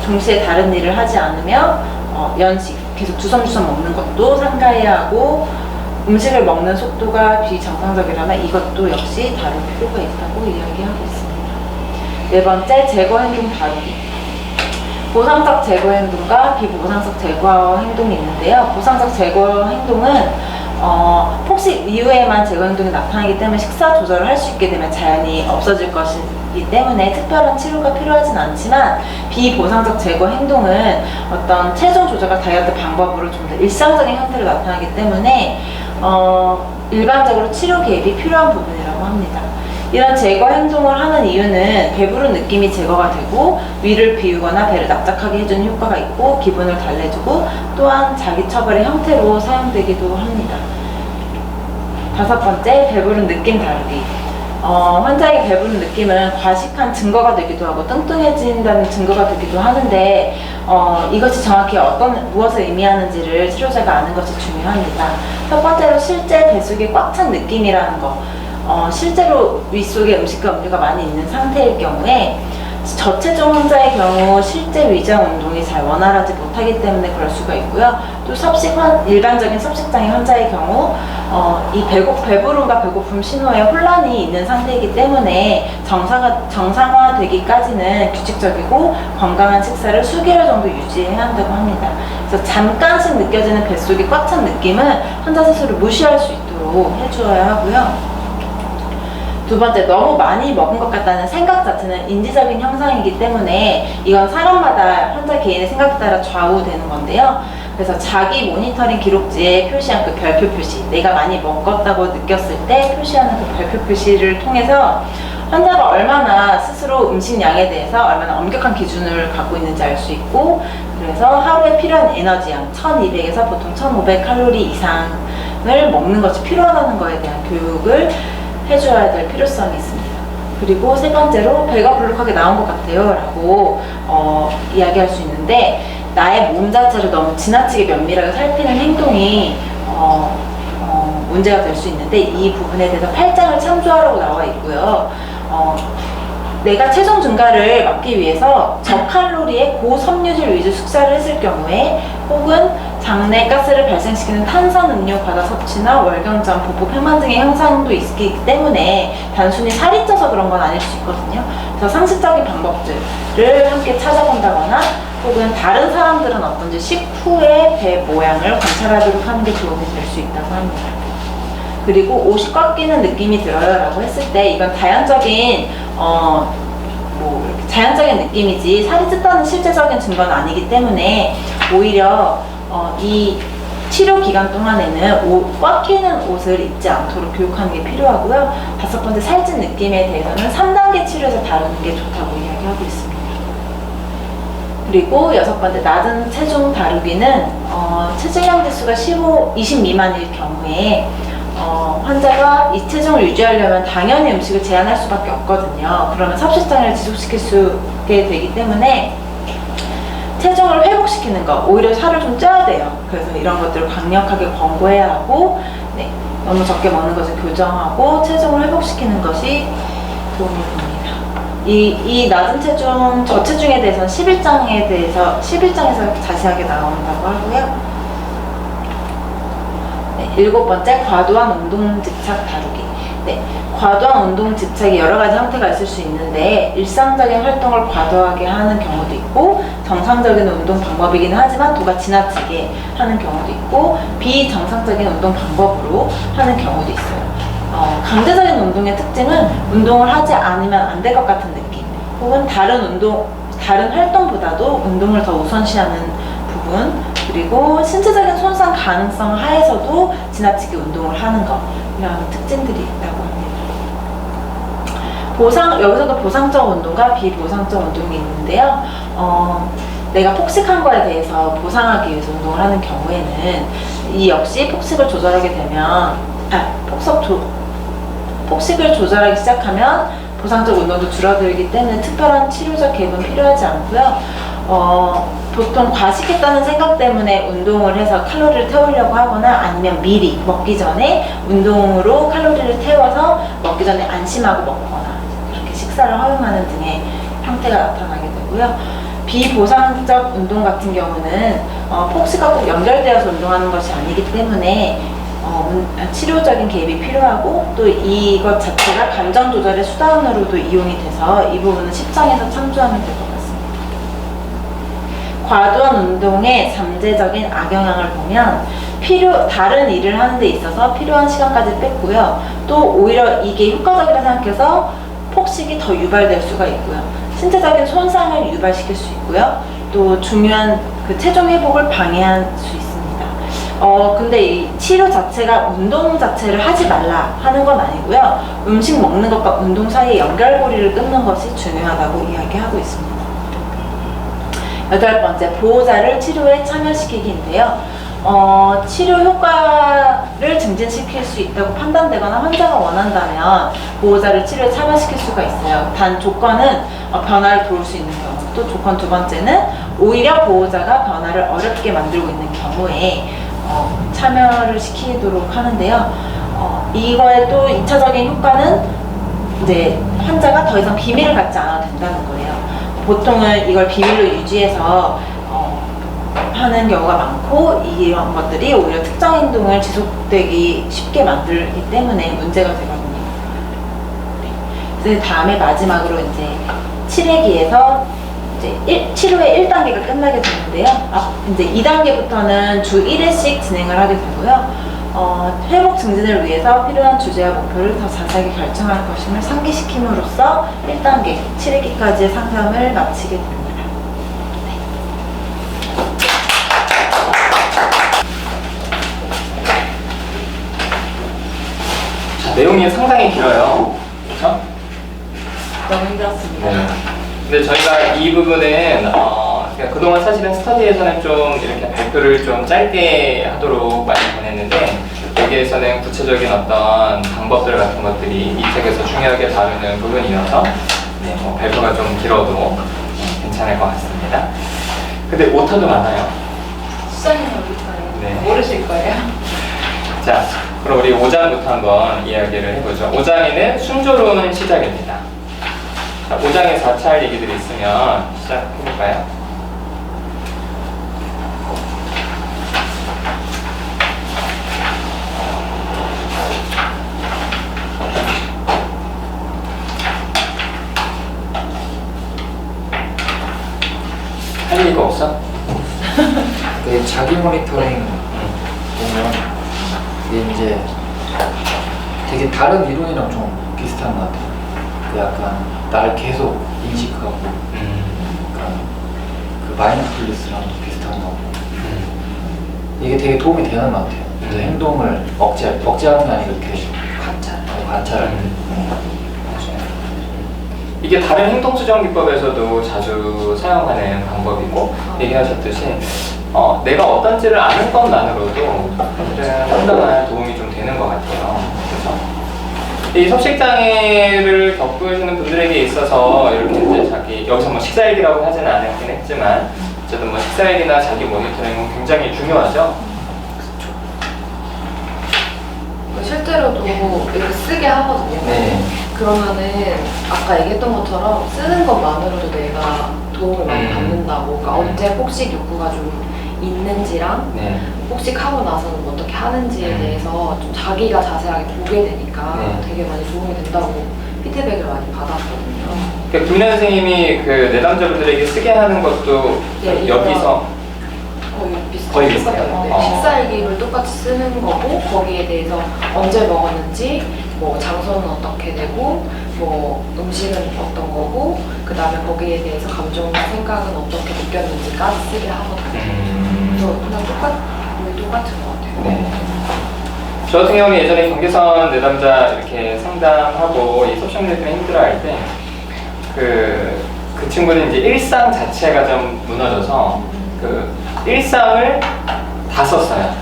동시에 다른 일을 하지 않으며 연식, 계속 주섬주섬 먹는 것도 삼가해야 하고 음식을 먹는 속도가 비정상적이라면 이것도 역시 다룰 필요가 있다고 이야기하고 있습니다. 4번째, 제거 행동 다루기. 보상적 제거 행동과 비보상적 제거 행동이 있는데요. 보상적 제거 행동은 폭식 이후에만 제거 행동이 나타나기 때문에 식사 조절을 할 수 있게 되면 자연히 없어질 것이기 때문에 특별한 치료가 필요하진 않지만 비보상적 제거 행동은 어떤 체중 조절과 다이어트 방법으로 좀 더 일상적인 형태로 나타나기 때문에 일반적으로 치료 개입이 필요한 부분이라고 합니다. 이런 제거 행동을 하는 이유는 배부른 느낌이 제거가 되고 위를 비우거나 배를 납작하게 해주는 효과가 있고 기분을 달래주고 또한 자기 처벌의 형태로 사용되기도 합니다. 5번째, 배부른 느낌 다루기. 환자에게 배부른 느낌은 과식한 증거가 되기도 하고 뚱뚱해진다는 증거가 되기도 하는데 이것이 정확히 무엇을 의미하는지를 치료자가 아는 것이 중요합니다. 첫 번째로 실제 뱃속이 꽉 찬 느낌이라는 거. 실제로 윗속에 음식과 음료가 많이 있는 상태일 경우에 저체중 환자의 경우 실제 위장 운동이 잘 원활하지 못하기 때문에 그럴 수가 있고요. 또 일반적인 섭식장애 환자의 경우 이 배부름과 배고픔 신호에 혼란이 있는 상태이기 때문에 정상화되기까지는 규칙적이고 건강한 식사를 수개월 정도 유지해야 한다고 합니다. 그래서 잠깐씩 느껴지는 뱃속이 꽉 찬 느낌은 환자 스스로 무시할 수 있도록 해주어야 하고요. 두 번째, 너무 많이 먹은 것 같다는 생각 자체는 인지적인 현상이기 때문에 이건 사람마다 환자 개인의 생각에 따라 좌우되는 건데요. 그래서 자기 모니터링 기록지에 표시한 그 별표 표시, 내가 많이 먹었다고 느꼈을 때 표시하는 그 별표 표시를 통해서 환자가 얼마나 스스로 음식량에 대해서 얼마나 엄격한 기준을 갖고 있는지 알 수 있고, 그래서 하루에 필요한 에너지량 1200에서 보통 1500칼로리 이상을 먹는 것이 필요하다는 것에 대한 교육을 해줘야 될 필요성이 있습니다. 그리고 세 번째로 배가 불룩하게 나온 것 같아요 라고 이야기할 수 있는데, 나의 몸 자체를 너무 지나치게 면밀하게 살피는 행동이 문제가 될 수 있는데, 이 부분에 대해서 8장을 참조하라고 나와 있고요. 내가 체중 증가를 막기 위해서 저칼로리의 고섬유질 위주 식사를 했을 경우에, 혹은 장내 가스를 발생시키는 탄산음료 과다 섭취나 월경장, 보폭, 팽만 등의 현상도 있기 때문에 단순히 살이 쪄서 그런 건 아닐 수 있거든요. 그래서 상식적인 방법들을 함께 찾아본다거나, 혹은 다른 사람들은 어떤지 식후의 배 모양을 관찰하도록 하는 게 도움이 될 수 있다고 합니다. 그리고 옷이 꽉 끼는 느낌이 들어요 라고 했을 때, 이건 자연적인 자연적인 느낌이지 살이 쪘다는 실제적인 증거는 아니기 때문에, 오히려 이 치료 기간 동안에는 꽉 끼는 옷을 입지 않도록 교육하는 게 필요하고요. 다섯 번째, 살찐 느낌에 대해서는 3단계 치료에서 다루는 게 좋다고 이야기하고 있습니다. 그리고 여섯 번째, 낮은 체중 다루기는 체중량 지수가 20 미만일 경우에 환자가 이 체중을 유지하려면 당연히 음식을 제한할 수밖에 없거든요. 그러면 섭식장애를 지속시킬 수 있게 되기 때문에 체중을 회복시키는 거, 오히려 살을 좀 쪄야 돼요. 그래서 이런 것들을 강력하게 권고해야 하고, 너무 적게 먹는 것을 교정하고 체중을 회복시키는 것이 도움이 됩니다. 이 낮은 체중, 저체중에 대해서는 11장에서 자세하게 나온다고 하고요. 일곱 번째, 과도한 운동 집착 다루기. 과도한 운동 집착이 여러 가지 형태가 있을 수 있는데, 일상적인 활동을 과도하게 하는 경우도 있고, 정상적인 운동 방법이기는 하지만 도가 지나치게 하는 경우도 있고, 비정상적인 운동 방법으로 하는 경우도 있어요. 강제적인 운동의 특징은 운동을 하지 않으면 안 될 것 같은 느낌, 혹은 다른 활동보다도 운동을 더 우선시하는 부분, 그리고 신체적인 손상 가능성 하에서도 지나치게 운동을 하는 것, 이런 특징들이 있다고 합니다. 여기서도 보상적 운동과 비보상적 운동이 있는데요. 내가 폭식한 거에 대해서 보상하기 위해서 운동을 하는 경우에는 이 역시 폭식을 조절하게 되면 폭식을 조절하기 시작하면 보상적 운동도 줄어들기 때문에 특별한 치료적 개입은 필요하지 않고요. 보통 과식했다는 생각 때문에 운동을 해서 칼로리를 태우려고 하거나, 아니면 미리 먹기 전에 운동으로 칼로리를 태워서 먹기 전에 안심하고 먹거나, 그렇게 식사를 허용하는 등의 형태가 나타나게 되고요. 비보상적 운동 같은 경우는 폭식과 꼭 연결되어서 운동하는 것이 아니기 때문에 치료적인 개입이 필요하고, 또 이것 자체가 감정 조절의 수단으로도 이용이 돼서 이 부분은 10장에서 참조하면 될 것 같습니다. 과도한 운동의 잠재적인 악영향을 보면, 다른 일을 하는 데 있어서 필요한 시간까지 뺐고요. 또 오히려 이게 효과적이라 생각해서 폭식이 더 유발될 수가 있고요. 신체적인 손상을 유발시킬 수 있고요. 또 중요한 그 체중 회복을 방해할 수 있습니다. 근데 이 치료 자체가 운동 자체를 하지 말라 하는 건 아니고요. 음식 먹는 것과 운동 사이의 연결고리를 끊는 것이 중요하다고 이야기하고 있습니다. 여덟 번째, 보호자를 치료에 참여시키기인데요. 치료 효과를 증진시킬 수 있다고 판단되거나 환자가 원한다면 보호자를 치료에 참여시킬 수가 있어요. 단 조건은 변화를 도울 수 있는 경우, 또 조건 두 번째는 오히려 보호자가 변화를 어렵게 만들고 있는 경우에 참여를 시키도록 하는데요. 이거의 또 2차적인 효과는 이제 환자가 더 이상 비밀을 갖지 않아도 된다는 거예요. 보통은 이걸 비밀로 유지해서 하는 경우가 많고, 이런 것들이 오히려 특정 행동을 지속되기 쉽게 만들기 때문에 문제가 되거든요. 네. 다음에 마지막으로 이제 7회기에서 이제 치료의 1단계가 끝나게 되는데요. 이제 2단계부터는 주 1회씩 진행을 하게 되고요. 회복 증진을 위해서 필요한 주제와 목표를 더 자세하게 결정할 것임을 상기시킴으로써 1단계 7회기까지의 상담을 마치게 됩니다. 내용이 상당히 길어요. 그렇죠? 너무 힘들었습니다. 네. 근데 저희가 이 부분은 그러니까 그동안 사실은 스터디에서는 좀 이렇게 발표를 좀 짧게 하도록 많이 보냈는데, 여기에서는 구체적인 어떤 방법들 같은 것들이 이 책에서 중요하게 다루는 부분이어서 네, 발표가 좀 길어도 괜찮을 것 같습니다. 근데 오타도 많아요. 수장님 어디 거예요? 네. 모르실 거예요? 자, 그럼 우리 5장부터 한번 이야기를 해보죠. 5장에는 순조로운 시작입니다. 자, 5장에 4차 할 얘기들이 있으면 시작해볼까요? 할 얘기가 없어? 네, 자기 모니터링 보면 이게 이제 되게 다른 이론이랑 좀 비슷한 것 같아요. 그 약간 나를 계속 인식하고, 약간 그 마인드풀리스랑 비슷한 것 같고, 이게 되게 도움이 되는 것 같아요. 그래서 행동을 억제하는 게 아니고 이렇게 관찰을. 이게 다른 행동수정 기법에서도 자주 사용하는 방법이고, 얘기하셨듯이 내가 어떤지를 아는 것만으로도 사실은 상당한 도움이 좀 되는 것 같아요. 그래서 이 석식장애를 겪으시는 분들에게 있어서 이렇게 이제 여기서 뭐 식사일기라고 하지는 않긴 했지만, 어쨌든 뭐 식사일기나 자기 모니터링은 굉장히 중요하죠. 실제로도 이렇게 쓰게 하거든요. 네. 그러면은 아까 얘기했던 것처럼 쓰는 것만으로도 내가 도움을 많이 받는다고. 그러니까 언제 폭식 욕구가 좀 있는지랑 네. 폭식하고 나서는 어떻게 하는지에 대해서 좀 자기가 자세하게 보게 되니까 되게 많이 도움이 된다고 피드백을 많이 받았거든요. 그러니까 김래 선생님이 그 내담자분들에게 쓰게 하는 것도 네, 여기서 거의 비슷해요. 똑같아요. 식사일기를 똑같이 쓰는 거고, 거기에 대해서 언제 먹었는지, 뭐 장소는 어떻게 되고, 뭐 음식은 어떤 거고, 그 다음에 거기에 대해서 감정과 생각은 어떻게 느꼈는지까지 쓰게 하거든요. 그래서 그냥 똑같은 것 같아요. 네. 저 같은 경우는 예전에 경계선 내담자 이렇게 상담하고 이 소셜미디어 때문에 힘들어할 때 그 친구는 이제 일상 자체가 좀 무너져서 그 일상을 다 썼어요.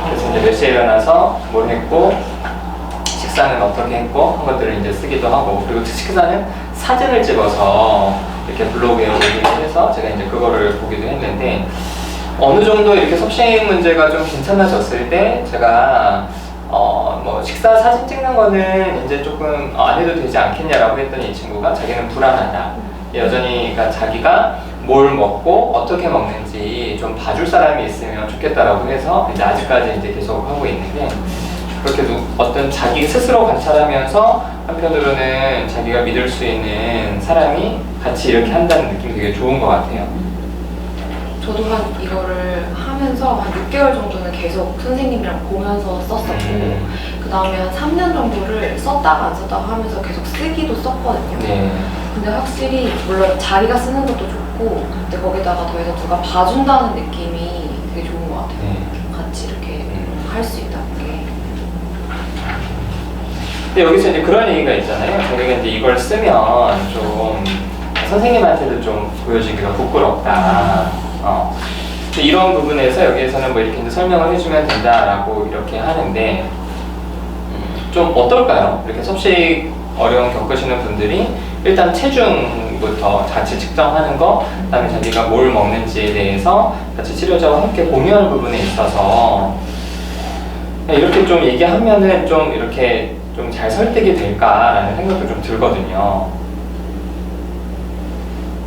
그래서 이제 몇 시에 일어나서 뭘 했고, 식사는 어떻게 했고 한 것들을 이제 쓰기도 하고, 그리고 식사는 사진을 찍어서 이렇게 블로그에 올리기도 해서 제가 이제 그거를 보기도 했는데, 어느 정도 이렇게 섭식 문제가 좀 괜찮아졌을 때 제가 뭐 식사 사진 찍는 거는 이제 조금 안 해도 되지 않겠냐라고 했더니 이 친구가 자기는 불안하다. 여전히 그러니까 자기가 뭘 먹고 어떻게 먹는지 좀 봐줄 사람이 있으면 좋겠다라고 해서 이제 아직까지 이제 계속 하고 있는데, 그렇게 어떤 자기 스스로 관찰하면서 한편으로는 자기가 믿을 수 있는 사람이 같이 이렇게 한다는 느낌이 되게 좋은 것 같아요. 저도 이거를 하면서 한 6개월 정도는 계속 선생님이랑 보면서 썼었고, 그 다음에 한 3년 정도를 썼다가 안 썼다가 하면서 계속 쓰기도 썼거든요. 네. 근데 확실히 물론 자기가 쓰는 것도 좋고, 근데 거기다가 더해서 누가 봐준다는 느낌이 되게 좋은 것 같아요. 네. 같이 이렇게 할 수 있다는 게. 근데 여기서 이제 그런 얘기가 있잖아요. 자기가 이제 이걸 쓰면 좀 선생님한테도 좀 보여주기가 부끄럽다. 이런 부분에서 여기에서는 뭐 이렇게 이제 설명을 해주면 된다라고 이렇게 하는데 좀 어떨까요? 이렇게 섭식 어려움 겪으시는 분들이 일단 체중부터 자체 측정하는 거, 그다음에 자기가 뭘 먹는지에 대해서 같이 치료자와 함께 공유하는 부분에 있어서 이렇게 좀 얘기하면은 좀 이렇게 좀 잘 설득이 될까라는 생각도 좀 들거든요.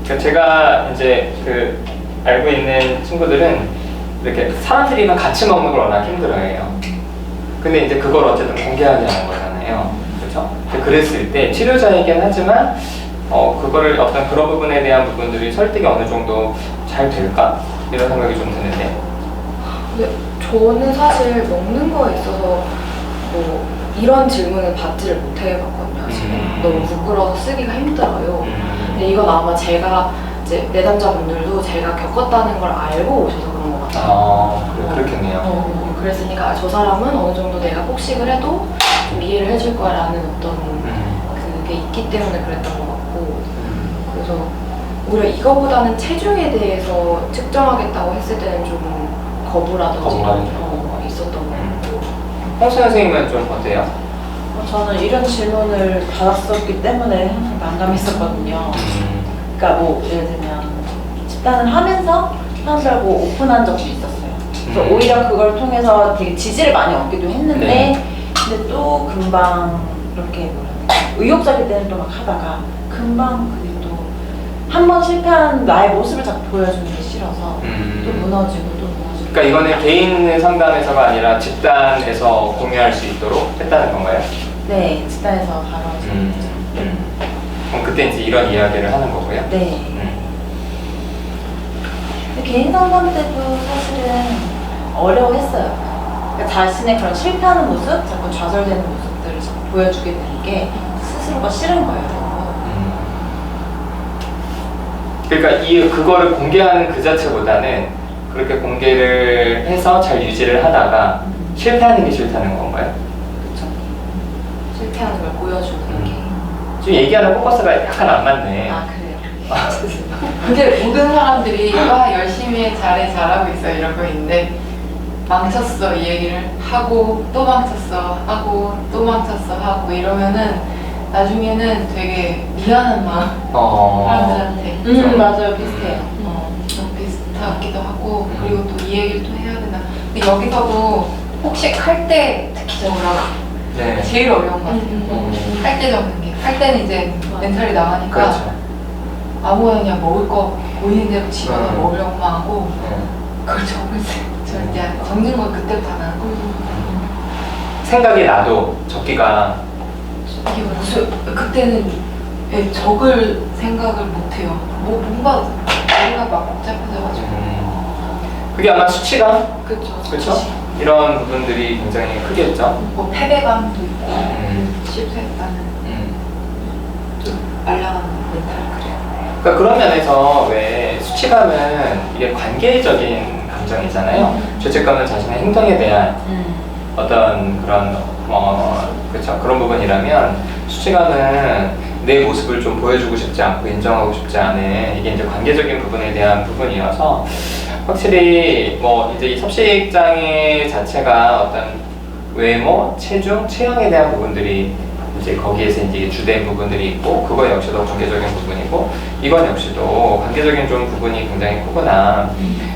그러니까 제가 이제 그 알고 있는 친구들은 이렇게 사람들이랑 같이 먹는 걸 워낙 힘들어해요. 근데 이제 그걸 어쨌든 공개하지 않은 거잖아요. 그렇죠? 그랬을 때 치료자이긴 하지만 그거를 어떤 그런 부분에 대한 부분들이 설득이 어느 정도 잘 될까? 이런 생각이 좀 드는데. 근데 저는 사실 먹는 거에 있어서 뭐 이런 질문을 받지를 못해봤거든요. 사실은. 너무 부끄러워서 쓰기가 힘들어요. 근데 이건 아마 제가 이제 내담자분들도 제가 겪었다는 걸 알고 오셔서 그런 것 같아요. 아, 그렇겠네요. 그랬으니까 저 사람은 어느 정도 내가 폭식을 해도 좀 이해를 해줄 거라는 어떤 그게 있기 때문에 그랬던 것 같고, 그래서 오히려 이거보다는 체중에 대해서 측정하겠다고 했을 때는 좀 거부라든지 있었던 것 같고. 홍수 선생님은 좀 어때요? 저는 이런 질문을 받았었기 때문에 항상 난감했었거든요. 그러니까 뭐 예를 들면 집단을 하면서 사람들하고 오픈한 적도 있었어요. 그래서 오히려 그걸 통해서 되게 지지를 많이 얻기도 했는데, 네. 근데 또 금방 이렇게 뭐랄까 의욕적일 때는 또 막 하다가 금방 그게 또 한 번 실패한 나의 모습을 자꾸 보여주는 게 싫어서 또 무너지고 또 무너지고. 그러니까 이거는 개인 상담에서가 아니라 집단에서 공유할 수 있도록 했다는 건가요? 네, 집단에서 바로 그럼 그때 이제 이런 이야기를 하는 거고요? 네. 근데 개인 상담 때도 사실은 어려워했어요. 그러니까 자신의 그런 실패하는 모습, 자꾸 좌절되는 모습들을 자꾸 보여주게 되는 게 스스로가 싫은 거예요. 그러니까 그거를 공개하는 그 자체보다는 그렇게 공개를 해서 잘 유지를 하다가 실패하는 게 싫다는 건가요? 그렇죠. 실패하는 걸 보여주는 게. 지금 얘기하는 포커스가 약간 안 맞네. 아, 그래요? 근데 모든 사람들이 와 열심히 해 잘해 잘하고 있어 이러고 있는데 망쳤어 이 얘기를 하고 또 망쳤어 하고 또 망쳤어 하고 이러면은 나중에는 되게 미안한 마음 사람들한테 맞아요. 비슷해요. 좀 비슷하기도 하고 그리고 또 이 얘기를 또 해야 되나 근데 여기서도 폭식할 때 특히 적으라고 네. 제일 어려운 것 같아요 할 때 적는 게 할 때는 이제 멘탈이 나가니까 그렇죠. 아무거나 그냥 먹을 거 보이는 대로 집어서 먹으려고만 하고 네. 그걸 적을 때 절대 안 해. 적는 건 그때부터 안 하는 거예요. 생각이 나도 적기가 이게 무슨 그때는 적을 생각을 못 해요. 뭔가 막 복잡해져가지고. 그게 아마 수치감? 그렇죠. 그렇죠? 이런 부분들이 굉장히 크겠죠? 뭐 패배감도 있고 실패했다는 좀 말라가는 멘탈 그래요. 그러니까 그런 면에서 왜 수치감은 이게 관계적인 감정이잖아요. 죄책감은 자신의 행동에 대한 어떤 그런 그렇죠. 그런 부분이라면 수치감은 내 모습을 좀 보여주고 싶지 않고 인정하고 싶지 않은 이게 이제 관계적인 부분에 대한 부분이어서 확실히 뭐 이제 이 섭식장애 자체가 어떤 외모, 체중, 체형에 대한 부분들이 이제 거기에서 이제 주된 부분들이 있고 그거 역시도 관계적인 부분이고 이건 역시도 관계적인 좀 부분이 굉장히 크구나.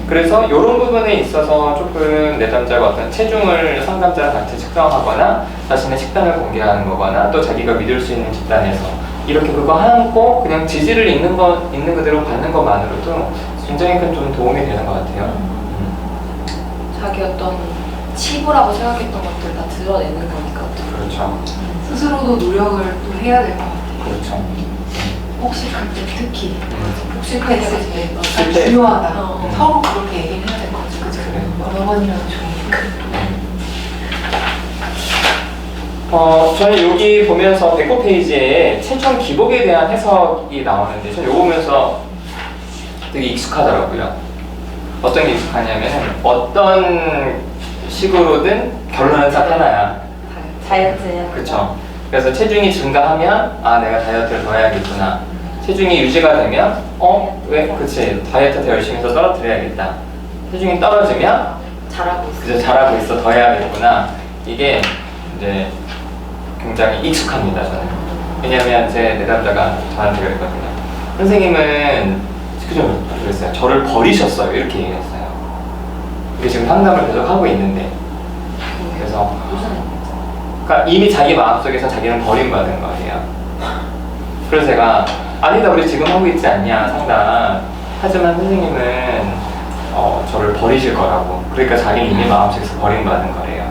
그래서 이런 부분에 있어서 조금 내담자가 어떤 체중을 상담자랑 같이 측정하거나 자신의 식단을 공개하는 거거나 또 자기가 믿을 수 있는 집단에서 이렇게 그거 하고 그냥 지지를 있는 그대로 받는 것만으로도 굉장히 큰 좀 도움이 되는 것 같아요. 자기 어떤 치부라고 생각했던 것들 다 드러내는 거니까 어떻게. 그렇죠. 스스로도 노력을 또 해야 될 것 같아요. 그렇죠. 폭식할 때 특히 폭식할 때 실패. 중요하다. 어. 서로 그렇게 얘기를 해야 될 것 같아요. 그죠? 그래. 여러 번이라도 좋으니까. 저는 여기 보면서 109 페이지에 체중 기복에 대한 해석이 나오는데 저는 이거 보면서 되게 익숙하더라고요. 어떤 게 익숙하냐면 어떤 식으로든 결론은 딱 하나야. 다이어트예요. 그렇죠. 그래서 체중이 증가하면 아 내가 다이어트를 더 해야겠구나. 체중이 유지가 되면 왜? 그치 다이어트 더 열심히 해서 떨어뜨려야겠다. 체중이 떨어지면 잘하고 있어. 그저 잘하고 있어, 더 해야겠구나. 이게 이제 굉장히 익숙합니다, 저는. 왜냐면 제 내담자가 저한테 그랬거든요. 선생님은 그죠? 그랬어요. 저를 버리셨어요. 이렇게 얘기했어요. 이게 지금 상담을 계속 하고 있는데. 그래서 그러니까 이미 자기 마음속에서 자기는 버림받은 거예요. 그래서 제가 아니다, 우리 지금 하고 있지 않냐, 상담. 하지만 선생님은 저를 버리실 거라고. 그러니까 자기는 이미 마음속에서 버림받은 거래요.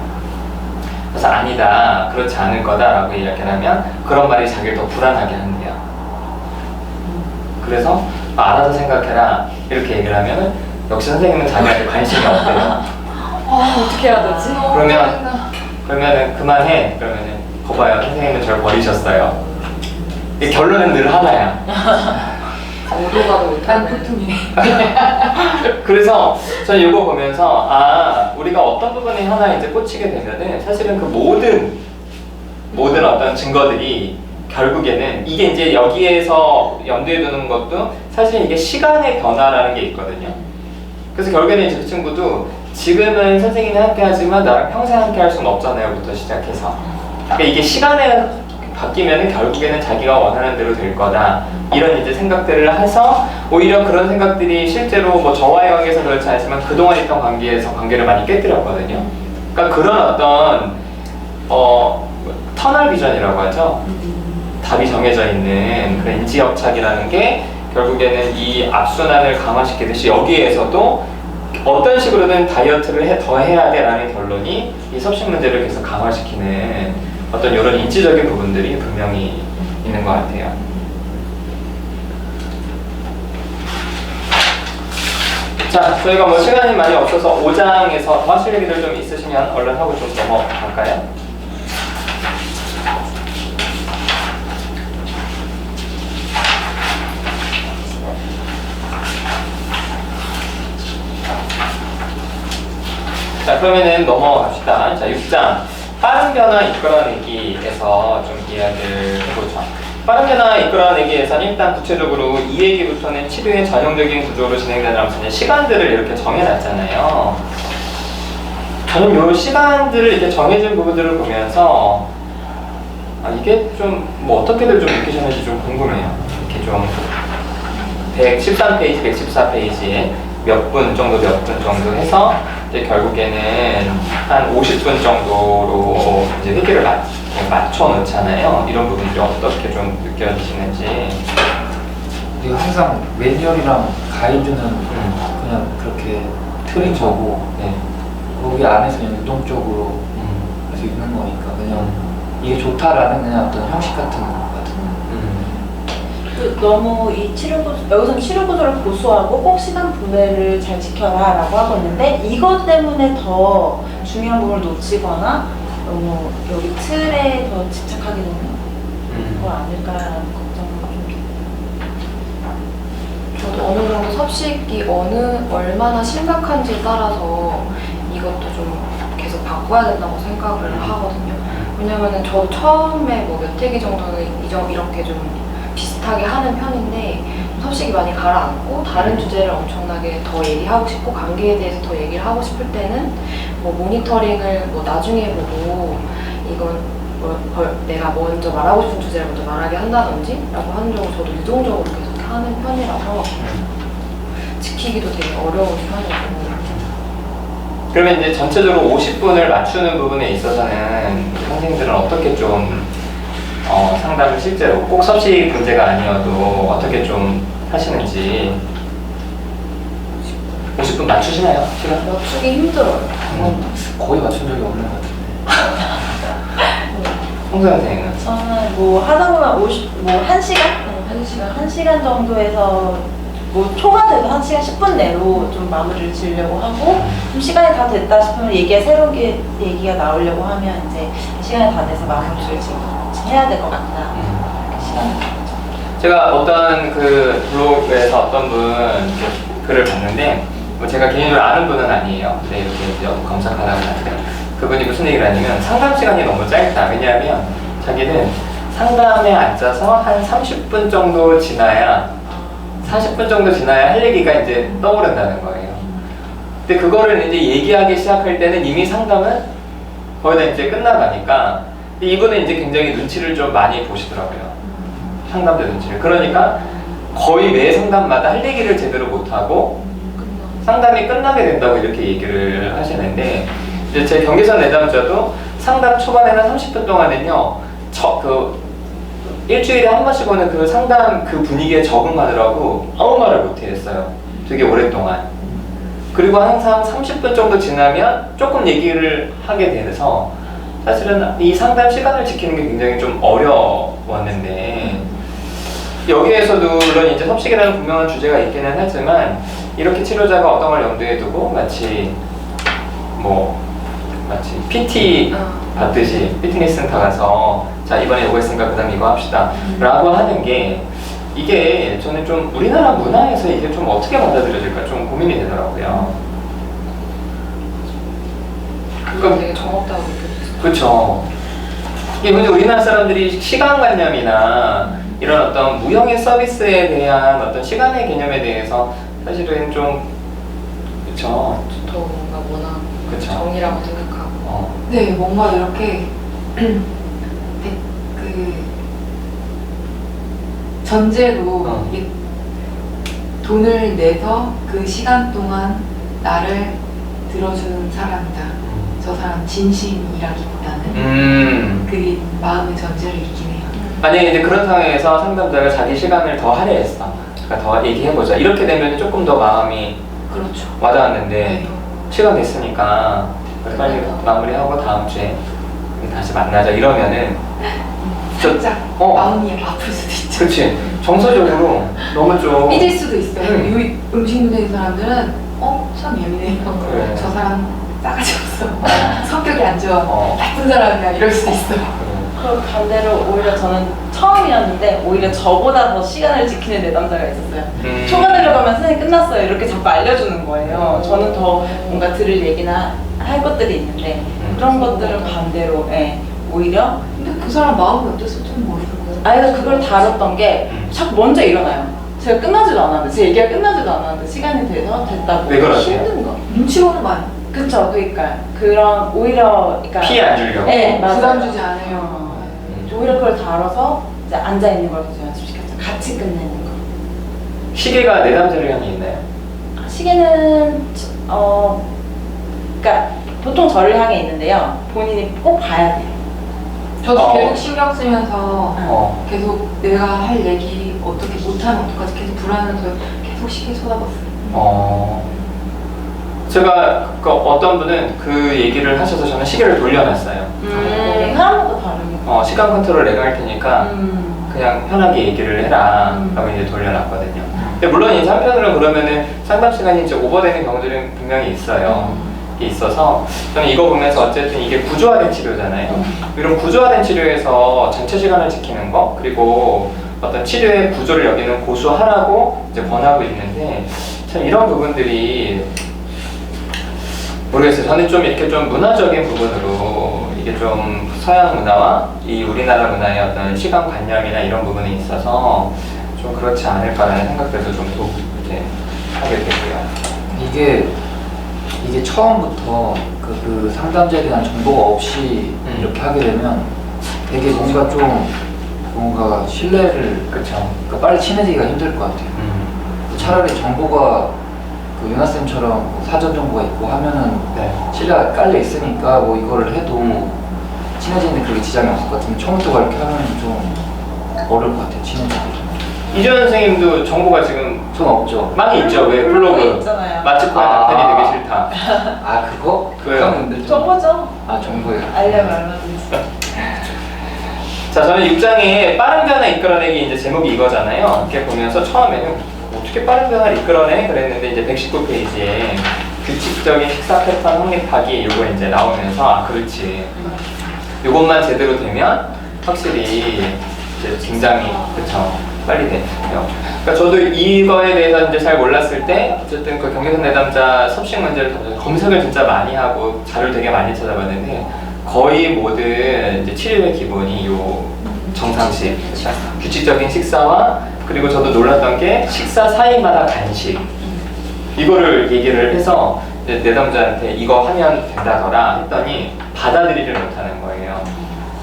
그래서 아니다, 그렇지 않을 거다라고 이야기를 하면 그런 말이 자기를 더 불안하게 한대요. 그래서 알아서 생각해라 이렇게 얘기를 하면 역시 선생님은 자기한테 관심이 없대요. 어떻게 해야 되지? 그러면은 그만해. 그러면은 거봐요, 선생님은 저를 버리셨어요. 이 결론은 늘 하나야. 오도 가도 못하는. 딴푸tum이네. 그래서 저는 이거 보면서 우리가 어떤 부분에 하나 이제 꽂히게 되면은 사실은 그 모든 어떤 증거들이 결국에는 이게 이제 여기에서 염두에 두는 것도 사실 이게 시간의 변화라는 게 있거든요. 그래서 결국에는 이제 그 친구도 지금은 선생님이 함께 하지만 나랑 평생 함께 할 수는 없잖아요 부터 시작해서. 그러니까 이게 시간에 바뀌면은 결국에는 자기가 원하는 대로 될 거다, 이런 이제 생각들을 해서 오히려 그런 생각들이 실제로 뭐 저와의 관계에서 그렇지 않지만 그동안 있던 관계에서 관계를 많이 깨뜨렸거든요. 그러니까 그런 어떤 터널 비전이라고 하죠. 답이 정해져 있는 그런 인지협착이라는 게 결국에는 이 악순환을 강화시키듯이 여기에서도 어떤 식으로든 다이어트를 더 해야 돼라는 결론이 이 섭식 문제를 계속 강화시키는 어떤 이런 인지적인 부분들이 분명히 있는 것 같아요. 자, 저희가 뭐 시간이 많이 없어서 5장에서 더 하실 얘기들 좀 있으시면 얼른 하고 좀 넘어갈까요? 자, 그러면은 넘어갑시다. 자, 6장. 빠른 변화 이끌어내기에서 좀 이야기를 해보죠. 빠른 변화 이끌어내기에서는 일단 구체적으로 이 얘기부터는 치료의 전형적인 구조로 진행되면서 시간들을 이렇게 정해놨잖아요. 저는 이 시간들을 이렇게 정해진 부분들을 보면서 이게 좀 뭐 어떻게들 좀 느끼셨는지 좀 궁금해요. 이렇게 좀 113페이지, 114페이지에 몇 분 정도 해서 이제 결국에는 한 50분 정도로 이제 회계를 맞춰 놓잖아요. 이런 부분들이 어떻게 좀 느껴지시는지. 우리가 항상 매뉴얼이랑 가이드는 그냥 그렇게 틀인 거고, 네. 거기 안에서 그냥 유동적으로 할 수 있는 거니까 그냥 이게 좋다라는 그냥 어떤 형식 같은 거 같은. 너무 이 여기서는 치료 구조를 고수하고 꼭 시간 분배를 잘 지켜라 라고 하고 있는데, 이것 때문에 더 중요한 부분을 놓치거나 너무 여기 틀에 더 집착하게 되는 거 아닐까라는 걱정을 좀. 저도 어느 정도 섭식이 얼마나 심각한지에 따라서 이것도 좀 계속 바꿔야 된다고 생각을 하거든요. 왜냐면은 저도 처음에 뭐 몇 회기 정도는 이렇게 좀 비슷하게 하는 편인데, 섭식이 많이 가라앉고 다른 주제를 엄청나게 더 얘기하고 싶고 관계에 대해서 더 얘기를 하고 싶을 때는 뭐 모니터링을 뭐 나중에 보고 이건 내가 먼저 말하고 싶은 주제를 먼저 말하게 한다든지 라고 하는 쪽으로 저도 유동적으로 계속 하는 편이라서 지키기도 되게 어려운 편이고. 그러면 이제 전체적으로 50분을 맞추는 부분에 있어서는 선생님들은 어떻게 좀 상담을 실제로 꼭 섭식 문제가 아니어도 어떻게 좀 하시는지. 50분 맞추시나요? 시간? 맞추기 힘들어요. 거의 맞춘 적이 없는 것 같은데. 홍서 선생님은? 저는 뭐 하다 보면 1시간? 1시간 정도에서 뭐 초과돼도 1시간 10분 내로 좀 마무리를 지으려고 하고, 좀 시간이 다 됐다 싶으면 새로운 얘기가 나오려고 하면 이제 시간이 다 돼서 마무리를 지금 해야 될 것 같다. 시간이. 제가 어떤 그 블로그에서 어떤 분 글을 봤는데, 뭐 제가 개인적으로 아는 분은 아니에요. 근데 이렇게 이제 검색하다가 봤는데 그분이 무슨 얘기를 하냐면 상담 시간이 너무 짧다. 왜냐하면 자기는 상담에 앉아서 한 30분 정도 지나야 40분 정도 지나야 할 얘기가 이제 떠오른다는 거예요. 근데 그거를 이제 얘기하기 시작할 때는 이미 상담은 거의 다 이제 끝나가니까 이분은 이제 굉장히 눈치를 좀 많이 보시더라고요. 상담자 눈치를. 그러니까 거의 매 상담마다 할 얘기를 제대로 못하고 상담이 끝나게 된다고 이렇게 얘기를 하시는데 이제 제 경계선 내담자도 상담 초반에는 30분 동안은요 일주일에 한 번씩 오는 그 상담 그 분위기에 적응하느라고 아무 말을 못했어요. 되게 오랫동안. 그리고 항상 30분 정도 지나면 조금 얘기를 하게 돼서 사실은 이 상담 시간을 지키는 게 굉장히 좀 어려웠는데 여기에서도 물론 이제 섭식이라는 분명한 주제가 있기는 하지만 이렇게 치료자가 어떤 걸 염두에 두고 마치 PT 받듯이 피트니스 센터 가서 자 이번에 이거 했으니까 그 다음 이거 합시다 라고 하는 게 이게 저는 좀 우리나라 문화에서 이게 좀 어떻게 받아들여질까 좀 고민이 되더라고요. 그건 되게 정없다고 느껴졌어요. 그렇죠. 이게 근데 우리나라 사람들이 시간관념이나 이런 어떤 무형의 서비스에 대한 어떤 시간의 개념에 대해서 사실은 좀 그렇죠. 더 뭔가 워낙 그쵸. 정이라고 생각하고. 네, 뭔가 이렇게 그 전제로 이게 돈을 내서 그 시간 동안 나를 들어주는 사람이다. 저 사람 진심이라기보다는 그게 마음의 전제를 있긴 해요. 만약에 이제 그런 상황에서 상담자가 자기 시간을 더 할애했어. 그러니까 더 얘기해보자. 이렇게 되면 조금 더 마음이 그렇죠. 와닿았는데 네. 시간 됐으니까 빨리 마무리하고 다음 주에 다시 만나자 이러면은 살짝 마음이 아플 수도 있죠. 그렇지. 정서적으로 너무 좀 삐질 수도 있어요. 이 음식 문제인 사람들은 참 예민해요. 그래. 저 사람 싸가지 없어. 성격이 안 좋아. 나쁜 사람이야. 이럴 수도 있어요. 그럼 반대로 오히려 저는 처음이었는데 오히려 저보다 더 시간을 지키는 내담자가 있었어요. 초반 들어가면 선생님 끝났어요 이렇게 자꾸 알려주는 거예요. 저는 더 뭔가 들을 얘기나 할 것들이 있는데 그런 것들은 반대로 오히려 근데 그 사람 마음이 어땠을지 모르겠어요. 아니 그걸 다뤘던 게 자꾸 먼저 일어나요. 제가 끝나지도 않았는데 제 얘기가 끝나지도 않았는데 시간이 돼서 됐다고 왜 그러세요? 힘든 거. 눈치 보는 거 아니야? 그쵸. 그러니까 그런 오히려 그러니까 피해 안 주려고. 네, 맞아요. 부담 주지 않으려고. 오히려 그걸 다뤄서 이제 앉아 있는 걸 계속 연습시켰죠. 같이 끝내는 거. 시계가 내담자를 향해 있나요? 시계는 그러니까 보통 저를 향해 있는데요. 본인이 꼭 봐야 돼요. 저도 계속 신경 쓰면서 계속 내가 할 얘기 어떻게 못하면 어떡하지 계속 불안해서 계속 시계 쳐다봤어요. 제가 어떤 분은 그 얘기를 하셔서 저는 시계를 돌려놨어요. 사람마다 다르니까. 시간 컨트롤 내가 할 테니까 그냥 편하게 얘기를 해라 라고 이제 돌려놨거든요. 근데 물론 이제 한편으로는 그러면은 상담 시간이 이제 오버되는 경우들은 분명히 있어요. 있어서 저는 이거 보면서 어쨌든 이게 구조화된 치료잖아요. 이런 구조화된 치료에서 전체 시간을 지키는 거 그리고 어떤 치료의 구조를 여기는 고수하라고 이제 권하고 있는데 참 이런 부분들이 모르겠어요. 저는 좀 이렇게 좀 문화적인 부분으로 이게 좀 서양 문화와 이 우리나라 문화의 어떤 시간관념이나 이런 부분에 있어서 좀 그렇지 않을까라는 생각들도 좀 이제 하게 되고요. 이게 처음부터 그 상담자에 대한 정보가 없이 이렇게 하게 되면 되게 뭔가 신뢰를 그렇죠. 그러니까 빨리 친해지기가 힘들 것 같아요. 차라리 정보가 그 유나쌤처럼 사전 정보가 있고 하면은 신뢰가 깔려 있으니까 뭐 이거를 해도 친해지는데 그렇게 지장이 없을 것 같은데 처음부터 그렇게 하면 좀 어려울 것 같아요. 친해지기. 이준 선생님도 정보가 지금 전 없죠. 많이 있죠. 왜 블로그에 있잖아요. 맛집 가는 남편이 되게 싫다. 그거? 그거요. 근데 정보죠. 정보예요. 알려면 얼마든지. 자, 저는 6장에 빠른 변화 이끌어내기 이제 제목이 이거잖아요. 이렇게 보면서 처음에는 어떻게 빠른 변화를 이끌어내? 그랬는데 이제 119페이지에 규칙적인 식사 패턴 확립하기 요거 이제 나오면서 그렇지. 요것만 제대로 되면 확실히 이제 굉장히 그쵸 빨리 돼요. 그러니까 저도 이거에 대해서 이제 잘 몰랐을 때 어쨌든 그 경계선 내담자 섭식 문제를 검색을 진짜 많이 하고 자료를 되게 많이 찾아봤는데 거의 모든 이제 치료의 기본이 요 정상식, 규칙적인 식사와 그리고 저도 놀랐던 게 식사 사이마다 간식 이거를 얘기를 해서 내담자한테 이거 하면 된다더라 했더니 받아들이질 못하는 거예요.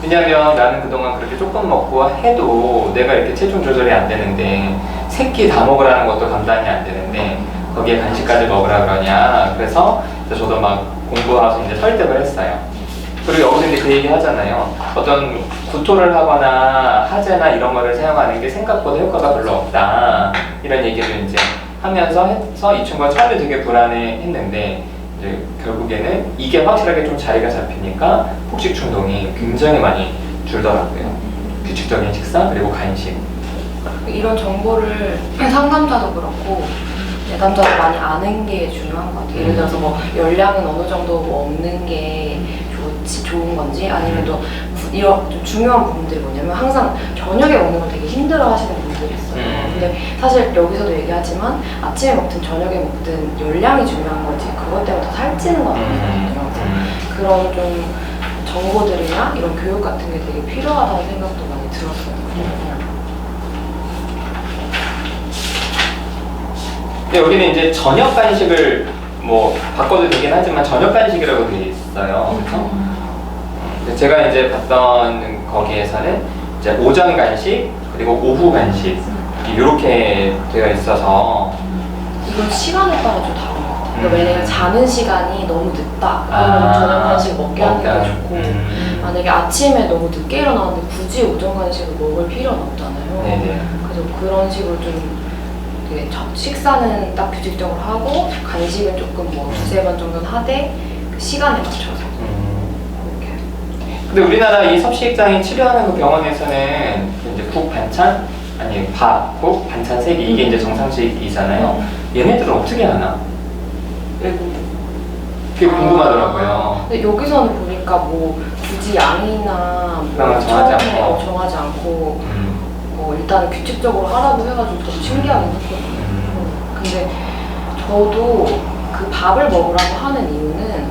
왜냐면 나는 그동안 그렇게 조금 먹고 해도 내가 이렇게 체중 조절이 안 되는데 세 끼 다 먹으라는 것도 감당이 안 되는데 거기에 간식까지 먹으라 그러냐. 그래서 저도 막 공부하면서 이제 설득을 했어요. 그리고 여기서 이제 그 얘기 하잖아요. 어떤 구토를 하거나 하재나 이런 거를 사용하는 게 생각보다 효과가 별로 없다. 이런 얘기를 이제 하면서 해서 이 친구가 처음에 되게 불안해 했는데 이제 결국에는 이게 확실하게 좀 자리가 잡히니까 폭식 충동이 굉장히 많이 줄더라고요. 규칙적인 식사 그리고 간식. 이런 정보를 상담자도 그렇고 내담자도 많이 아는 게 중요한 것 같아요. 예를 들어서 뭐 열량은 어느 정도 먹는 게 좋은 건지 아니면 또 이런 좀 중요한 부분들이 뭐냐면 항상 저녁에 먹는 걸 되게 힘들어 하시는 분들이 있어요. 근데 사실 여기서도 얘기하지만 아침에 먹든 저녁에 먹든 열량이 중요한 거지 그것 때문에 더 살찌는 건 아니거든요. 그런 좀 정보들이나 이런 교육 같은 게 되게 필요하다는 생각도 많이 들었어요. 근데 여기는 이제 저녁 간식을 뭐 바꿔도 되긴 하지만 저녁 간식이라고 되어 있어요. 그래서 제가 이제 봤던 거기에서는 이제 오전 간식 그리고 오후 간식 이렇게 되어 있어서 이건 시간에 따라 좀 다른 것 같아요. 그러니까 왜냐면 자는 시간이 너무 늦다. 그러면 저녁 간식 먹게 하는 게 더 좋고 만약에 아침에 너무 늦게 일어나는데 굳이 오전 간식을 먹을 필요는 없잖아요. 네네. 그래서 그런 식으로 좀 되게 식사는 딱 규칙적으로 하고 간식은 조금 뭐 두세 번 정도는 하되 그 시간에 맞춰서 그렇게. 근데 우리나라 이 섭식장애 치료하는 그 병원에서는 이제 국 반찬 아니 밥, 국 반찬 3개 이게 이제 정상식이잖아요. 얘네들은 어떻게 하나? 그게 궁금하더라고요. 근데 여기서는 보니까 뭐 굳이 양이나 뭐 그런 건 정하지 처음에 않고. 정하지 않고 뭐 일단은 규칙적으로 하라고 해가지고 저도 신기하긴 했거든요. 근데 저도 그 밥을 먹으라고 하는 이유는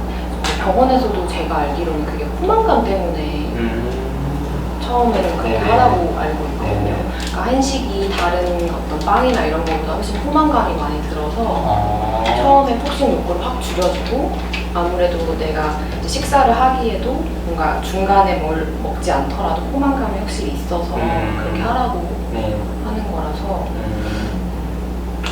병원에서도 제가 알기로는 그게 포만감 때문에 처음에는 그렇게 네네. 하라고 알고 있거든요. 네네. 그러니까 한식이 다른 어떤 빵이나 이런 것보다 훨씬 포만감이 많이 들어서 처음에 폭식 욕구를 확 줄여주고 아무래도 내가 이제 식사를 하기에도 뭔가 중간에 뭘 먹지 않더라도 포만감이 확실히 있어서 그렇게 하라고 네. 하는 거라서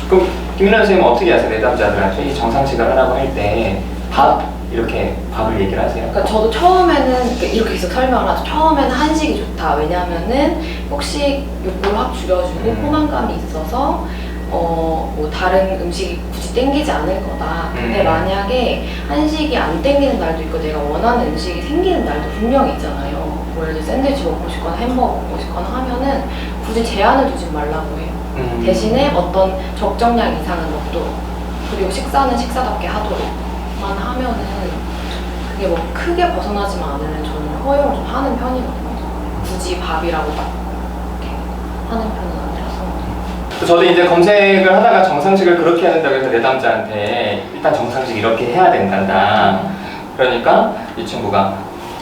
그럼 김민아 선생님은 어떻게 하세요? 내담자들한테 이 정상식을 하라고 할 때 밥 이렇게 밥을 얘기를 하세요? 그러니까 저도 처음에는 이렇게 계속 설명을 하죠. 처음에는 한식이 좋다. 왜냐면은 폭식 욕구를 확 줄여주고 포만감이 있어서 뭐 다른 음식이 굳이 땡기지 않을 거다. 근데 만약에 한식이 안 땡기는 날도 있고 내가 원하는 음식이 생기는 날도 분명히 있잖아요. 뭐 예를 들어 샌드위치 먹고 싶거나 햄버거 먹고 싶거나 하면은 굳이 제한을 두지 말라고 해요. 대신에 어떤 적정량 이상은 먹도록 그리고 식사는 식사답게 하도록만 하면은 그게 뭐 크게 벗어나지만 않으면 저는 허용을 좀 하는 편이거든요. 굳이 밥이라고 딱 이렇게 하는 편은 아니라서. 저도 이제 검색을 하다가 정상식을 그렇게 해야 된다고 해서 내담자한테 일단 정상식 이렇게 해야 된단다. 그러니까 이 친구가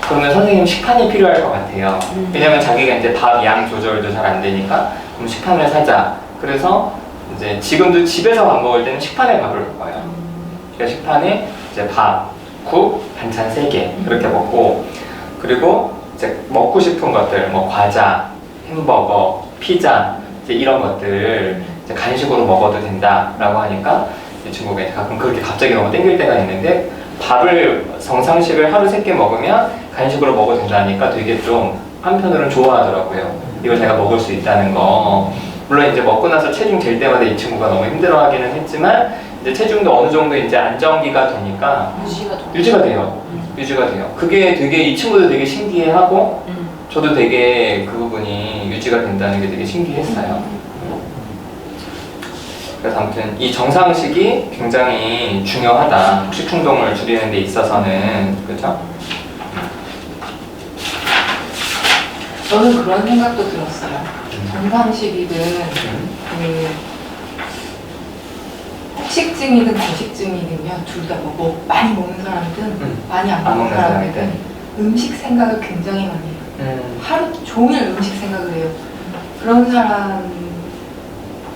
그러면 선생님 식판이 필요할 것 같아요. 왜냐면 자기가 이제 밥 양 조절도 잘 안 되니까 그럼 식판을 사자. 그래서 이제 지금도 집에서 밥 먹을 때는 식판에 밥을 먹어요. 그러니까 식판에 이제 밥, 국, 반찬 3개 그렇게 먹고 그리고 이제 먹고 싶은 것들 뭐 과자, 햄버거, 피자 이제 이런 것들 이제 간식으로 먹어도 된다라고 하니까 이 친구가 이제 가끔 그렇게 갑자기 너무 땡길 때가 있는데 밥을 정상식을 하루 3개 먹으면 간식으로 먹어도 된다니까 되게 좀 한편으로는 좋아하더라고요. 이걸 제가 먹을 수 있다는 거. 물론 이제 먹고 나서 체중 될 때마다 이 친구가 너무 힘들어하기는 했지만 이제 체중도 어느 정도 이제 안정기가 되니까 유지가 돼요. 유지가 돼요. 그게 되게 이 친구도 되게 신기해하고 저도 되게 그 부분이 유지가 된다는 게 되게 신기했어요. 그래서 아무튼 이 정상식이 굉장히 중요하다. 폭식 충동을 줄이는 데 있어서는 그렇죠? 저는 그런 생각도 들었어요. 정상식이든 그 폭식증이든 거식증이든요 둘 다 뭐 많이 먹는 사람이든 많이 안 먹는 사람이든 음식 생각을 굉장히 많이 해요. 하루 종일 음식 생각을 해요. 그런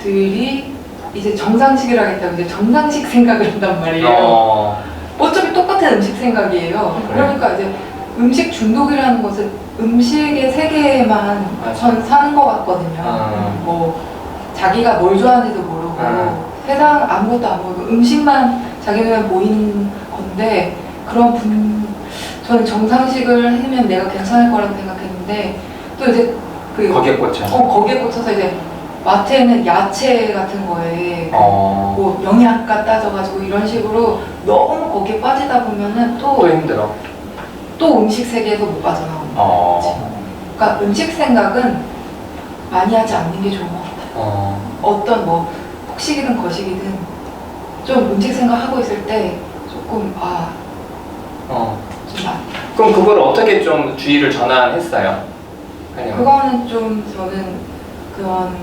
사람들이 이제 정상식을 하겠다고 이제 정상식 생각을 한단 말이에요. 어차피 똑같은 음식 생각이에요. 그러니까 이제 음식 중독이라는 것은 음식의 세계에만 맞아. 전 사는 것 같거든요. 뭐 자기가 뭘 좋아하는지도 모르고 세상 아무것도 안 보이고 음식만 자기 눈에 보이는 건데 그런 저는 정상식을 하면 내가 괜찮을 거라고 생각했는데 또 이제 거기에 꽂혀. 거기에 꽂혀서 이제 마트에는 야채 같은 거에 어. 뭐 영양가 따져가지고 이런 식으로 너무 거기에 빠지다 보면은 또 힘들어. 또 음식 세계에서 못 빠져나오는 거예요. 어. 그러니까 음식 생각은 많이 하지 않는 게 좋은 것 같아요. 어떤 뭐 폭식이든 거식이든 좀 음식 생각하고 있을 때 조금 좀 그럼 그걸 어떻게 좀 주의를 전환했어요? 아니면 그거는 좀 저는 그런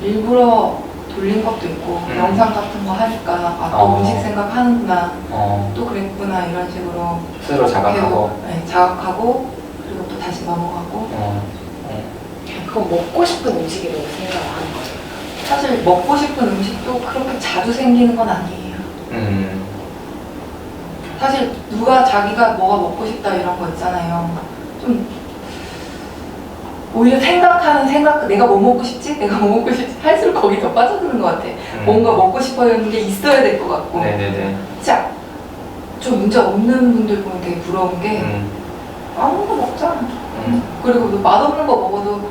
일부러 돌린 것도 있고 영상 같은 거 하니까 또 음식 생각하는구나 또 그랬구나 이런 식으로 스스로 자각하고. 네, 자각하고 그리고 또 다시 넘어가고 그건 먹고 싶은 음식이라고 생각을 하는 거죠. 사실 먹고 싶은 음식도 그렇게 자주 생기는 건 아니에요. 사실 누가 자기가 뭐가 먹고 싶다 이런 거 있잖아요. 좀 오히려 내가 뭐 먹고 싶지? 내가 뭐 먹고 싶지? 할수록 거기 더 빠져드는 것 같아. 뭔가 먹고 싶어하는 게 있어야 될 것 같고. 네네네. 진짜 좀 문제 없는 분들 보면 되게 부러운 게 아무거나 먹잖아. 그리고 또 맛없는 거 먹어도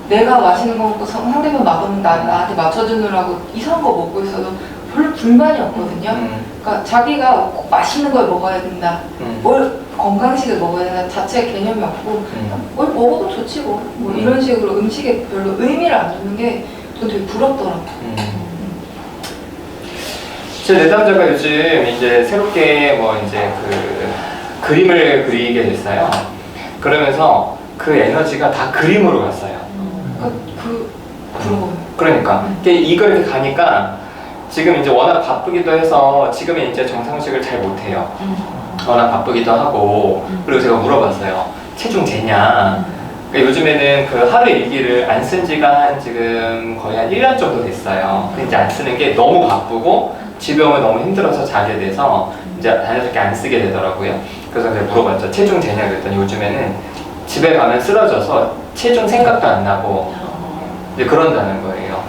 내가 맛있는 거 먹고 상대방 맛없는 나한테 맞춰주느라고 이상한 거 먹고 있어도 별로 불만이 없거든요. 그러니까 자기가 꼭 맛있는 걸 먹어야 된다. 뭘 건강식을 먹어야 된다 자체의 개념이 없고 뭘 먹어도 좋지 뭐 이런 식으로 음식에 별로 의미를 안 두는 게 전 되게 부럽더라고요. 제 내담자가 요즘 이제 새롭게 뭐 이제 그림을 그리게 됐어요. 그러면서 그 에너지가 다 그림으로 갔어요. 부러워요. 그러니까 이걸 이렇게 가니까 지금 이제 워낙 바쁘기도 해서 지금은 이제 정상식을 잘 못해요. 워낙 바쁘기도 하고 그리고 제가 물어봤어요. 체중 재냐? 그러니까 요즘에는 그 하루 일기를 안 쓴 지가 지금 거의 한 1년 정도 됐어요. 근데 이제 안 쓰는 게 너무 바쁘고 집에 오면 너무 힘들어서 자게 돼서 이제 자연스럽게 안 쓰게 되더라고요. 그래서 제가 물어봤죠. 체중 재냐 그랬더니 요즘에는 집에 가면 쓰러져서 체중 생각도 안 나고 이제 그런다는 거예요.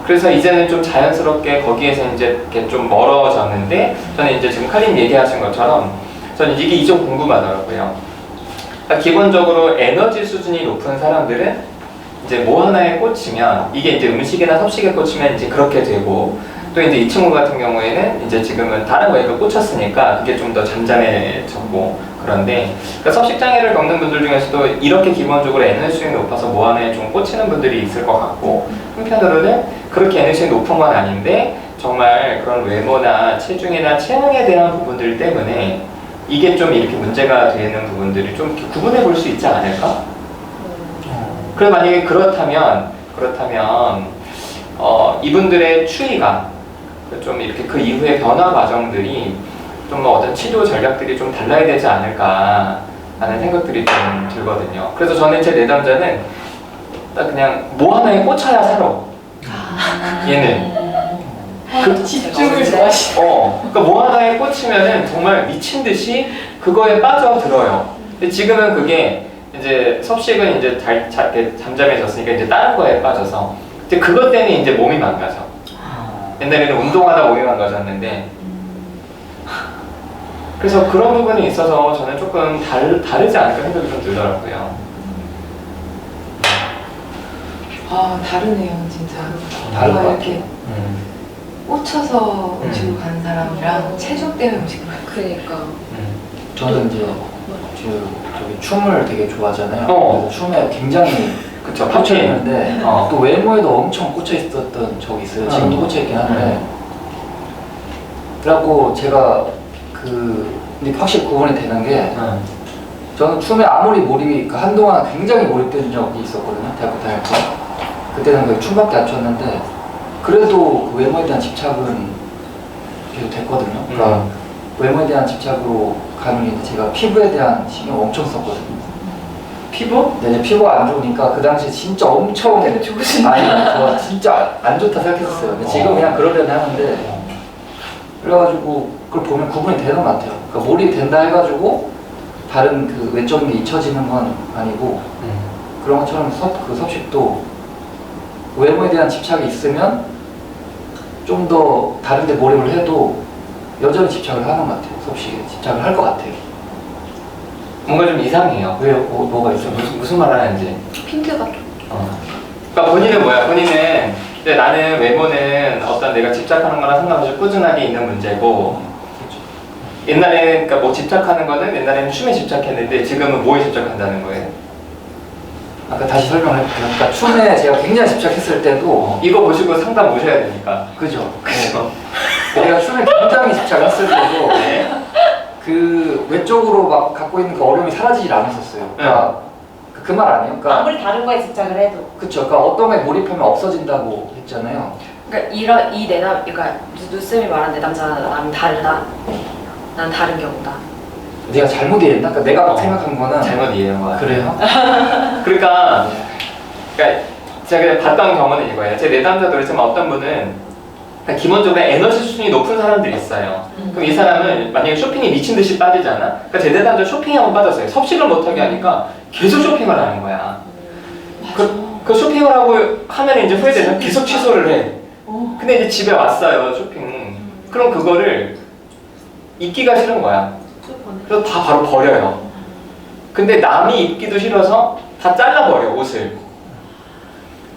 그래서 이제는 좀 자연스럽게 거기에서 이제 이렇게 좀 멀어졌는데 저는 이제 지금 칼린 얘기하신 것처럼 저는 이게 좀 궁금하더라고요. 그러니까 기본적으로 에너지 수준이 높은 사람들은 이제 뭐 하나에 꽂히면 이게 이제 음식이나 섭식에 꽂히면 이제 그렇게 되고 또 이제 이 친구 같은 경우에는 이제 지금은 다른 거에 꽂혔으니까 그게 좀 더 잠잠해졌고 그런데 그러니까 섭식 장애를 겪는 분들 중에서도 이렇게 기본적으로 에너지 수준이 높아서 뭐 하나에 좀 꽂히는 분들이 있을 것 같고 한편으로는 그렇게 에너지 높은 건 아닌데 정말 그런 외모나 체중이나 체형에 대한 부분들 때문에 이게 좀 이렇게 문제가 되는 부분들이 좀 이렇게 구분해 볼 수 있지 않을까? 그래 만약에 그렇다면 이분들의 추이가 좀 이렇게 그 이후의 변화 과정들이 좀 뭐 어떤 치료 전략들이 좀 달라야 되지 않을까 하는 생각들이 좀 들거든요. 그래서 저는 제 내담자는 딱 그냥 뭐 하나에 꽂혀야 살아. 얘는. 집중을 좋아하시네. 그러니까 뭐 하나에 꽂히면은 정말 미친 듯이 그거에 빠져들어요. 근데 지금은 그게 이제 섭식은 이제 잠잠해졌으니까 이제 다른 거에 빠져서 이제 그것 때문에 이제 몸이 망가져. 옛날에는 운동하다 몸이 망가졌는데 그래서 그런 부분이 있어서 저는 조금 다르지 않을까 생각이 좀 들더라고요. 다르네요 진짜. 다른 것 뭔가 같아요. 이렇게 꽂혀서 음식을 가는 사람이랑 체중 때문에 음식을 가는 그러니까. 저는 이제 저기 춤을 되게 좋아하잖아요. 어. 그래서 춤에 굉장히 그쵸, 꽂혀 있는데 어. 또 외모에도 엄청 꽂혀 있었던 적이 있어요. 지금도 꽂혀 있긴 한데. 그래갖고 제가 근데 확실히 구분이 되는 게 저는 춤에 아무리 한동안 굉장히 몰입된 적이 있었거든요. 대학교 다닐 때. 그때는 거의 춤밖에 안 췄는데 그래도 그 외모에 대한 집착은 계속 됐거든요. 그러니까 외모에 대한 집착으로 가는 게 제가 피부에 대한 신경 엄청 썼거든요. 피부? 네, 피부가 안 좋으니까 그 당시에 진짜 엄청 되게 좋으신데. 아니, 저 진짜 안 좋다 생각했었어요. 근데 지금 그냥 그러려니 하는데 그래가지고 그걸 보면 구분이 되는 것 같아요. 그러니까 몰입된다 해가지고 다른 그 외적인 게 잊혀지는 건 아니고 그런 것처럼 그 섭식도 외모에 대한 집착이 있으면 좀 더 다른 데 몰입을 해도 여전히 집착을 하는 것 같아요. 섭식에 집착을 할 것 같아요. 뭔가 좀 이상해요. 왜 뭐가 있어? 무슨 말 하는지. 핀트가 좀 그러니까 본인은 뭐야? 본인은 이제 나는 외모는 어떤 내가 집착하는 거랑 상관없이 꾸준하게 있는 문제고 옛날에는 그러니까 뭐 집착하는 거는 옛날에는 춤에 집착했는데 지금은 뭐에 집착한다는 거예요? 아까 다시 설명할게요. 그러니까 춤에 제가 굉장히 집착했을 때도 이거 보시고 상담 오셔야 되니까. 그죠? 그래서 내가 춤에 굉장히 집착했을 때도 네. 그 외적으로 막 갖고 있는 그 어려움이 사라지질 않았었어요. 그러니까 그 말 아니에요? 그러니까 아무리 다른 거에 집착을 해도. 그쵸. 그러니까 어떤 거에 몰입하면 없어진다고 했잖아요. 그러니까 이 내남 그러니까 누쌤이 말한 내 남자는 나는 다르다. 난 다른 경우다. 내가 잘못 이해했나? 그러니까 내가 생각한 거는 잘못 이해한 거야. 그래요? 그러니까 제가 그냥 봤던 경우는 이거예요. 제 내담자도 그렇지만 어떤 분은 그러니까 기본적으로 에너지 수준이 높은 사람들이 있어요. 그럼 이 사람은 만약에 쇼핑에 미친 듯이 빠지잖아. 그러니까 제 내담자 쇼핑에 한번 빠졌어요. 섭식을 못하게 하니까 계속 쇼핑을 하는 거야. 그 쇼핑을 하고 하면 이제 후회되면 계속 취소를 해. 근데 이제 집에 왔어요, 쇼핑. 그럼 그거를 입기가 싫은 거야. 그래서 다 바로 버려요. 근데 남이 입기도 싫어서 다 잘라버려, 옷을.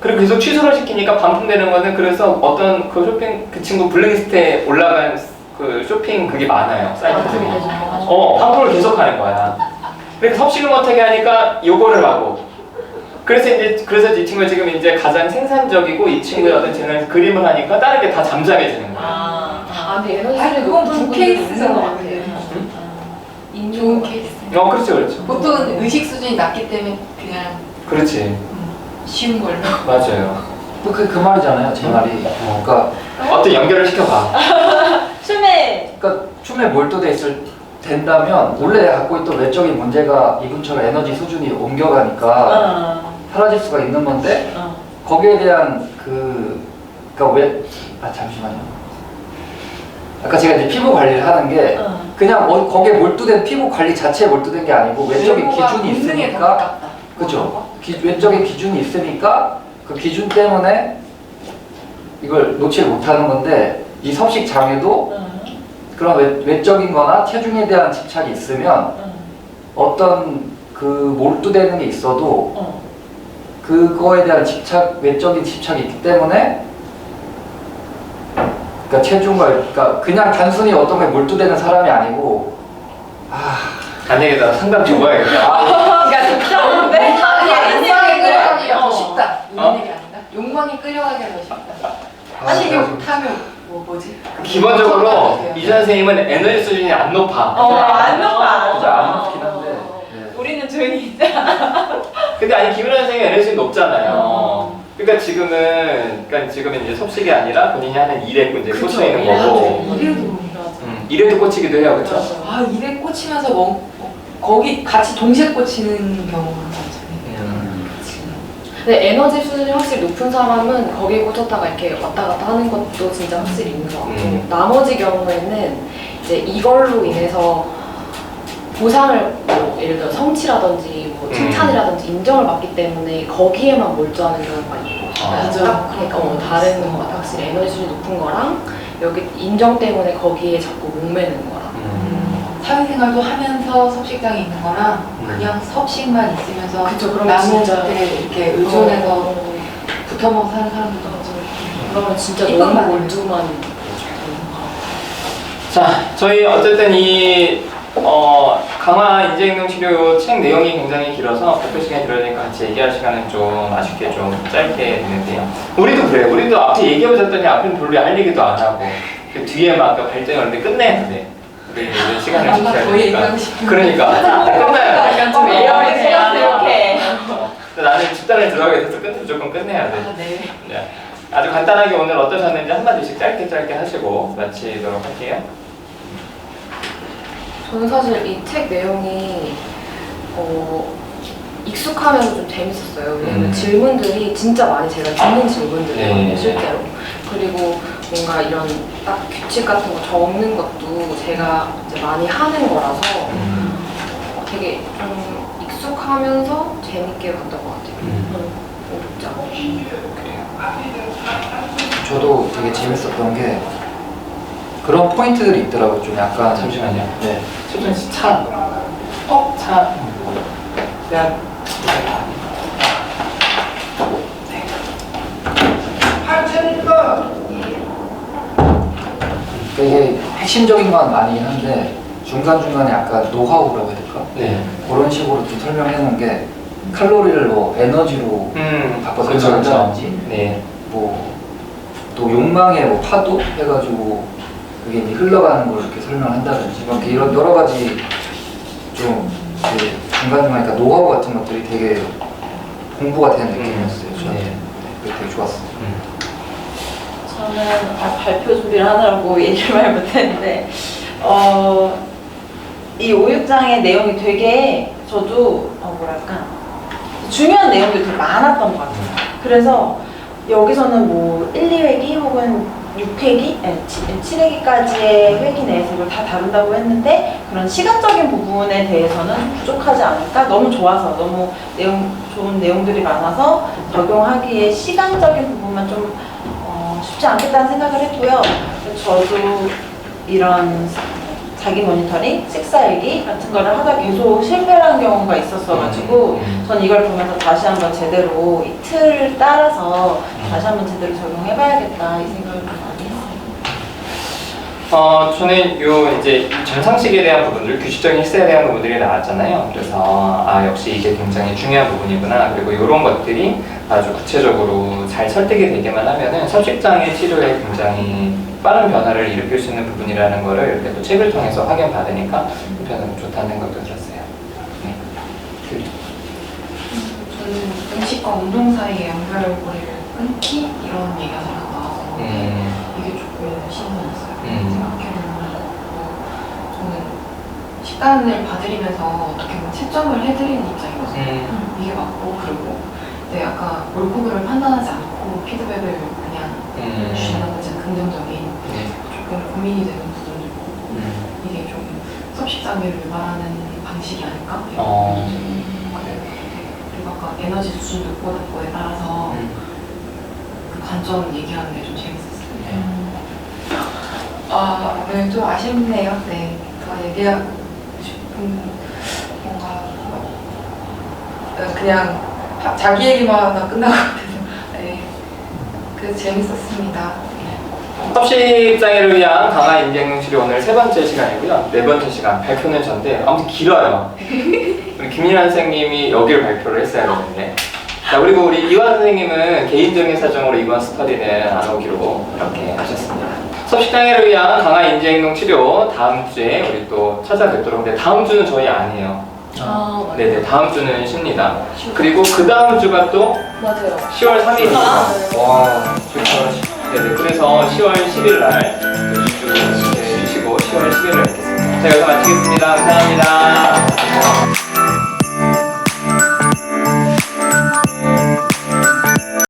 그리고 계속 취소를 시키니까 반품되는 거는 그래서 어떤 그 쇼핑, 그 친구 블랙리스트에 올라간 그 쇼핑 그게 많아요, 사이트들이. 반품을 계속 하는 거야. 그러니까 섭식을 못하게 하니까 요거를 하고. 그래서 이 친구가 지금 이제 가장 생산적이고 이 친구의 어떤 재능에서 그림을 하니까 다른 게 다 잠잠해지는 거야. 근데 에너지를 아니, 그건 높은 부케이스인 분들은 것 있는 같아요. 같아요. 좋은 케이스. 그렇죠, 그렇죠. 보통은 의식 수준이 낮기 때문에 그냥 그렇지. 쉬운 걸로. 맞아요. 그 말이잖아요, 제 말이. 그러니까 어떤 연결을 시켜봐. 춤에 춤에 몰두돼 된다면 원래 내가 갖고 있던 외적인 문제가 이분처럼 에너지 수준이 옮겨가니까 사라질 수가 있는 건데 거기에 대한 그러니까 잠시만요. 아까 제가 이제 피부 관리를 하는 게 그냥 거기에 몰두된 피부 관리 자체에 몰두된 게 아니고 외적인 기준이 있으니까 그죠? 외적인 기준이 있으니까 그 기준 때문에 이걸 놓지 못하는 건데 이 섭식 장애도 그런 외적인 거나 체중에 대한 집착이 있으면 어떤 그 몰두되는 게 있어도 그거에 대한 외적인 집착이 있기 때문에 그러니까 체중과 그러니까 그냥 단순히 어떤 거에 몰두되는 사람이 아니고 안 되겠다. 상담 줘봐야겠다. 그러니까 집착인데 욕망이 끌어가기가 더 어. 쉽다. 이런 얘기 아닌가? 욕망이 끌려가기가 더 쉽다. 식욕 타면 뭐지? 기본적으로 이 선생님은 에너지 수준이 안 높아. 안 높아. 진짜 안 높긴 한데 우리는 조용히 있자. 근데 아니 김은혜 선생님 에너지 높잖아요. 그러니까 지금은 이제 섭식이 아니라 본인이 하는 일에 이제 꽂혀 있는 거고. 이래도 일에도 꽂히기도 해요, 그렇죠? 일에 꽂히면서 거기 같이 동시에 꽂히는 경우가 많잖아요. 근데 에너지 수준이 확실히 높은 사람은 거기에 꽂혔다가 이렇게 왔다 갔다 하는 것도 진짜 확실히 있는 것 같고 나머지 경우에는 이제 이걸로 인해서 보상을 뭐 예를 들어 성취라든지 뭐 칭찬이라든지 인정을 받기 때문에 거기에만 몰두하는 경우가 있고 맞아. 그러니까 다른 것 같아. 확실히 에너지 수준이 높은 거랑 여기 인정 때문에 거기에 자꾸 목매는 거랑 사회생활도 하면서 섭식장이 있는 거랑 그냥 섭식만 있으면서 그쵸, 그럼 남한테 진짜. 이렇게 의존해서 붙어먹고 사는 사람들도 그러면 진짜 이건 너무 맞아요. 몰두만 자, 저희 어쨌든 이 강화 인지행동 치료 책 내용이 굉장히 길어서 발표 시간이 길어지니까 같이 얘기할 시간은 좀 아쉽게 좀 짧게 되는데요. 우리도 그래요. 우리도 앞에 얘기해보셨더니 앞에는 별로 할 얘기도 안 하고 그 뒤에 막 발전이 오는데 끝내야 돼. 우리 이제 시간을 지켜야 더 되니까. 얘기하고 싶은데. 그러니까 끝나야 돼. 약간 좀 에어리 시간 이렇게. 나는 집단을 들어가게 돼서 무조건 끝내야 돼. 네. 네. 아주 간단하게 오늘 어떠셨는지 한마디씩 짧게 하시고 마치도록 할게요. 저는 사실 이 책 내용이 익숙하면서 좀 재밌었어요. 왜냐면 질문들이 진짜 많이 제가 듣는 질문들이거든요, 네. 실제로. 그리고 뭔가 이런 딱 규칙 같은 거 적는 것도 제가 이제 많이 하는 거라서 되게 좀 익숙하면서 재밌게 봤던 것 같아요. 어렵지 않아요. 저도 되게 재밌었던 게 그런 포인트들이 있더라고요. 좀 약간 잠시만요. 네. 최준 씨 차. 차. 그냥 되게 핵심적인 건 많이 한데 중간중간에 약간 노하우라고 해야 될까? 네. 그런 식으로 좀 설명해 놓은 게 칼로리를 뭐 에너지로 바꿔서 그렇죠, 그렇죠. 한다든지 네. 뭐 또 욕망의 뭐 파도 해가지고 그게 이제 흘러가는 걸 이렇게 설명한다든지 막 이렇게 이런 여러 가지 좀 이제 중간중간에 그러니까 노하우 같은 것들이 되게 공부가 되는 느낌이었어요. 저한테. 네. 그게 되게 좋았어요. 저는 발표 준비를 하느라고 얘기를 많이 못했는데 이 5육장의 내용이 되게 저도 뭐랄까 중요한 내용들이 되게 많았던 것 같아요. 그래서 여기서는 뭐 1, 2회기 혹은 6회기, 7회기까지의 회기 내에서 이걸 다 다룬다고 했는데 그런 시간적인 부분에 대해서는 부족하지 않을까? 너무 좋아서 너무 좋은 내용들이 많아서 적용하기에 시간적인 부분만 좀 쉽지 않겠다는 생각을 했고요. 저도 이런 자기 모니터링, 식사일기 같은 거를 하다 계속 실패하는 경우가 있었어가지고 전 이걸 보면서 다시 한번 제대로 이 틀을 따라서 다시 한번 제대로 적용해봐야겠다 이 생각을 좀 많이 했어요. 저는 요 이제 전상식에 대한 부분들, 규칙적인 식사에 대한 부분들이 나왔잖아요. 그래서 역시 이게 굉장히 중요한 부분이구나. 그리고 이런 것들이 아주 구체적으로 잘 설득이 되게만 하면은 섭식장애 치료에 굉장히 빠른 변화를 일으킬 수 있는 부분이라는 거를 이렇게 또 책을 통해서 확인받으니까 한편으로 좋다는 생각도 들었어요. 네. 저는 음식과 운동 사이의 연결고리를 끊기 이런 얘기가 잠깐 나와서 이게 조금 신선했어요. 생각해보면 저는 식단을 봐드리면서 어떻게 보면 채점을 해드리는 입장이거든요. 이게 맞고 그리고 근데 약간 옳고 그름을 판단하지 않고 피드백을 그냥 주신다든지 긍정적인 조금 고민이 되는 부분도 있고 이게 좀 섭식장애를 유발하는 방식이 아닐까? 그리고 아까 에너지 수준 높고 낮고에 따라서 그 관점 얘기하는 게 좀 재밌었어요. 네, 좀 아쉽네요. 네, 더 얘기하고 싶은 뭔가 그냥 자기 얘기만 하다 끝나고 같아서 네, 그래서 재밌었습니다. 섭식장애를 위한 강한 인지행동 치료 오늘 3번째 시간이고요. 4번째 시간 발표는 전데 아무튼 길어요. 우리 김민환 선생님이 여기를 발표를 했어야 되는데 자 그리고 우리 이완 선생님은 개인적인 사정으로 이번 스터디는 안 오기로 이렇게 하셨습니다. 섭식장애를 위한 강한 인지행동 치료 다음 주에 우리 또 찾아뵙도록 하는데 다음 주는 저희 아니에요. 네네 다음 주는 쉽니다. 그리고 그 다음 주가 또 맞아요. 10월 3일입니다. 와 네네 그래서 10월 10일 날 쉬고 10월 10일 날 뵙겠습니다. 자 여기서 마치겠습니다. 감사합니다.